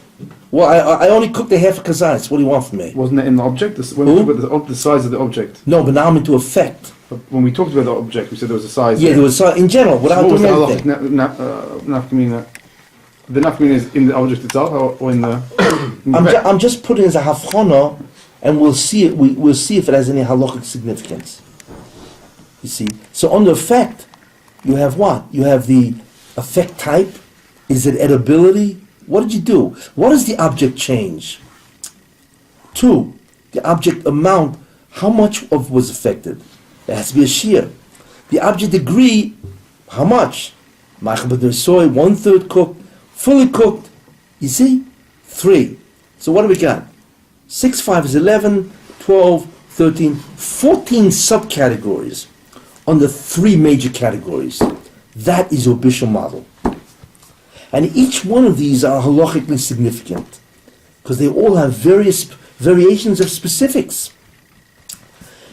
Well, I only cooked a half a kazais. What do you want from me? Wasn't it in the object? When we talked about the size of the object. No, but now I'm into effect. But when we talked about the object, we said there was a size. Yeah, there was in general, So without what was doing the anything. halachic nafkamina? The nafkamina is in the object itself or in the... in the effect? I'm just putting it as a hafchana, and we'll see it. We'll see if it has any halachic significance. You see, so on the effect, you have what? You have the effect type. Is it edibility? What did you do? What does the object change? 2, the object amount. How much of was affected? There has to be a shear. The object degree. How much? Soy 1/3 cooked, fully cooked. You see, 3. So what do we got? 6, 5 is 11, 12, 13, 14 subcategories under 3 major categories. That is your bishul model. And each one of these are halachically significant because they all have various variations of specifics.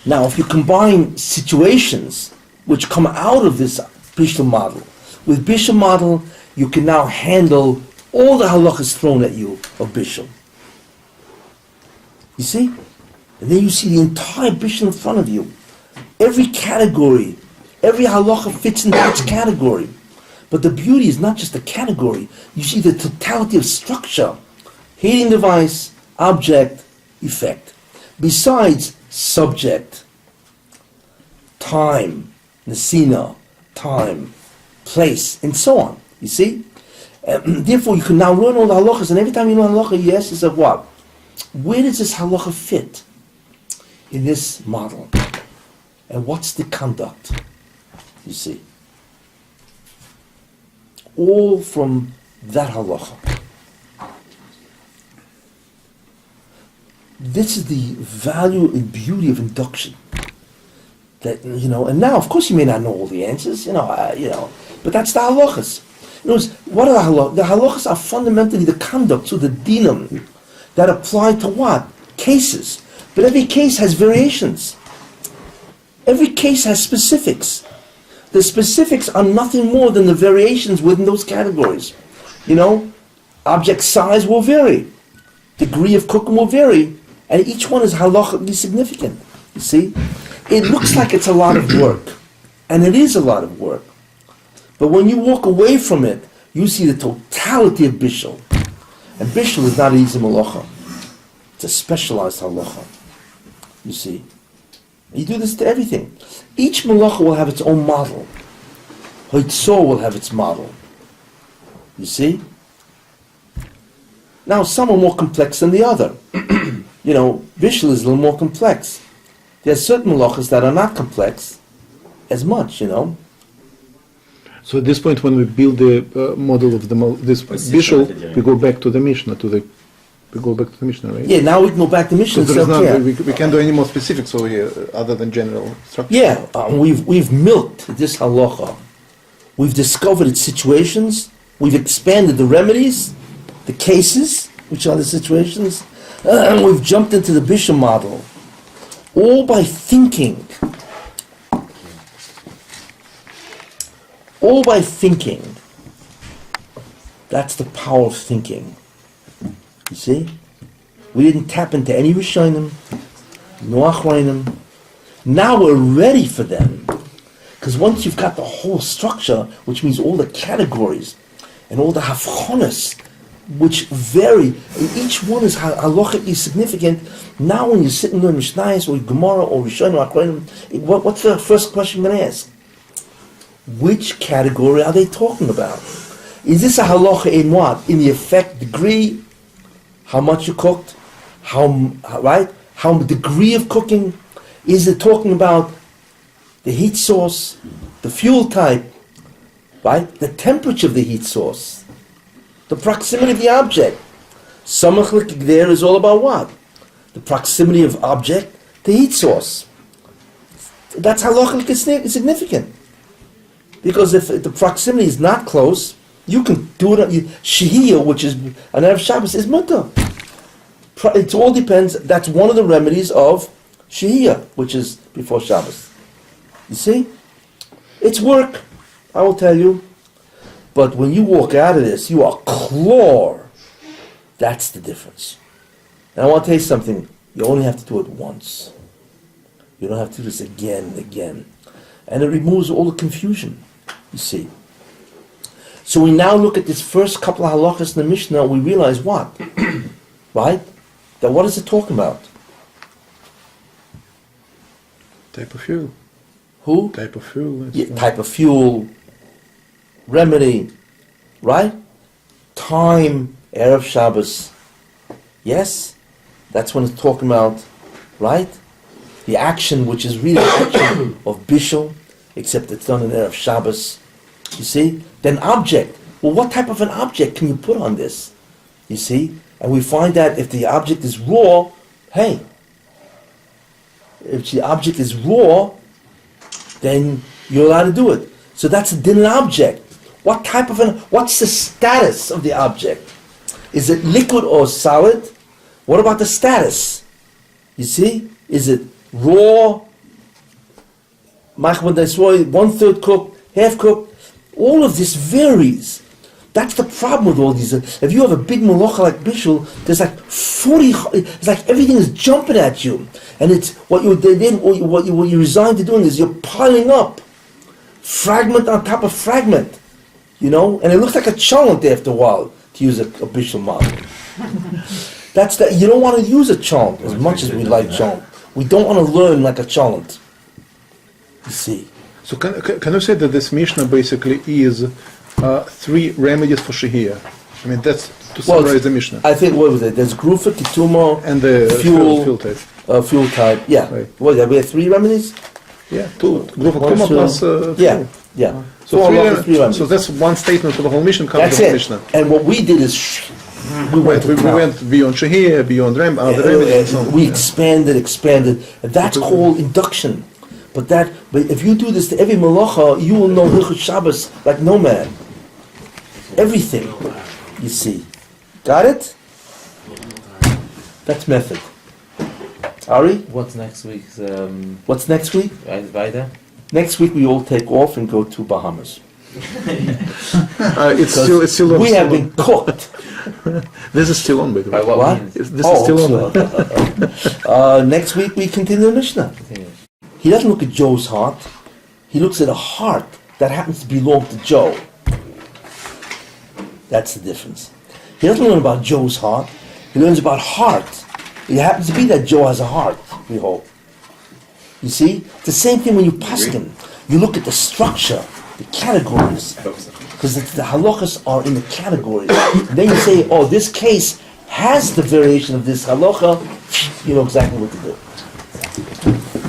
Now, if you combine situations which come out of this bishul model, with bishul model, you can now handle all the halachas thrown at you of bishul. You see? And then you see the entire bishul in front of you. Every category, every halacha fits into its category. But the beauty is not just the category. You see the totality of structure. Heating device, object, effect. Besides subject, time, nesina, time, place, and so on. You see? Therefore, you can now learn all the halachas, and every time you learn halacha, you ask yourself, what? Where does this halacha fit in this model? And what's the conduct? You see? All from that halacha. This is the value and beauty of induction. That, and now, of course, you may not know all the answers, but that's the halachas. What are the halachas? The halachas are fundamentally the conduct, so the dinam, that apply to what? Cases. But every case has variations. Every case has specifics. The specifics are nothing more than the variations within those categories. Object size will vary. Degree of cooking will vary. And each one is halachically significant. You see? It looks like it's a lot of work. And it is a lot of work. But when you walk away from it, you see the totality of bishul. And bishul is not an easy malacha. It's a specialized halacha. You see? You do this to everything. Each malacha will have its own model. Hoitzor will have its model. You see? Now, some are more complex than the other. Bishul is a little more complex. There are certain malachas that are not complex as much, So at this point, when we build the model of this bishul, we go back to the Mishnah, right? Yeah, now we can go back to Mishnah. We can't do any more specifics over here, other than general structure. Yeah, we've milked this halacha. We've discovered its situations. We've expanded the remedies, the cases, which are the situations, and we've jumped into the bishul model. All by thinking. All by thinking. That's the power of thinking. You see? We didn't tap into any Rishonim, no Achronim. Now we're ready for them. Because once you've got the whole structure, which means all the categories, and all the havchonas, which vary, and each one is halachically significant. Now when you're sitting there in Mishnayos or Gemara or Rishonim or Achronim, what's the first question you're going to ask? Which category are they talking about? Is this a halacha in what? In the effect, degree, how much you cooked, how degree of cooking? Is it talking about the heat source, the fuel type, right? The temperature of the heat source, the proximity of the object. Samach there is all about what? The proximity of object, the heat source. That's halachically significant. Because if the proximity is not close, you can do it. Shehiyah, which is an Erev Shabbos, is mutter. It all depends. That's one of the remedies of Shehiyah, which is before Shabbos. You see? It's work, I will tell you. But when you walk out of this, you are clear. That's the difference. And I want to tell you something. You only have to do it once. You don't have to do this again and again. And it removes all the confusion, you see. So we now look at this first couple of halachas in the Mishnah, and we realize what? Right? That what is it talking about? Type of fuel. Who? Type of fuel. Yeah, type of fuel, remedy, right? Time, Erev Shabbos. Yes? That's when it's talking about, right? The action, which is really the action of Bishul, except it's done in Erev Shabbos. You see? Then object. Well, what type of an object can you put on this? You see? And we find that if the object is raw, hey, if the object is raw, then you're allowed to do it. So that's a din object. What type of what's the status of the object? Is it liquid or solid? What about the status? You see? Is it raw, 1/3 cooked, half cooked? All of this varies. That's the problem with all these. If you have a big malacha like Bishul, there's like 40, it's like everything is jumping at you. And it's what you're resigned to doing is you're piling up fragment on top of fragment. And it looks like a cholent after a while, to use a Bishul model. That's that. You don't want to use a cholent as much as we like cholent. We don't want to learn like a cholent. You see. So can you say that this Mishnah basically is 3 remedies for Shehiyah? I mean, that's to summarize the Mishnah. I think, what was it? There's Grufa, Ketuma, and the fuel type. Fuel type, yeah. Right. What, we have 3 remedies? Yeah, 2. Grufa, Ketuma plus fuel. Yeah. So, 3 remedies. so that's one statement for the whole Mishnah, covers That's the whole it. Mishnah. And what we did is We went beyond Shahir, beyond other remedies. and so on. We expanded. And that's called induction. But if you do this to every malacha, you will know Hilchot Shabbos like no man. Everything, you see. Got it? That's method. Ari, What's next week's what's next week? Vaida? Next week we all take off and go to Bahamas. It's still on. We have been cooked. This is still on, by the way. By what What? means? This is still on. Next week we continue the Mishnah. He doesn't look at Joe's heart. He looks at a heart that happens to belong to Joe. That's the difference. He doesn't learn about Joe's heart. He learns about heart. It happens to be that Joe has a heart, we hope. You see? It's the same thing when you paskin. You look at the structure, the categories. Because the halachas are in the categories. And then you say, oh, this case has the variation of this halacha. You know exactly what to do.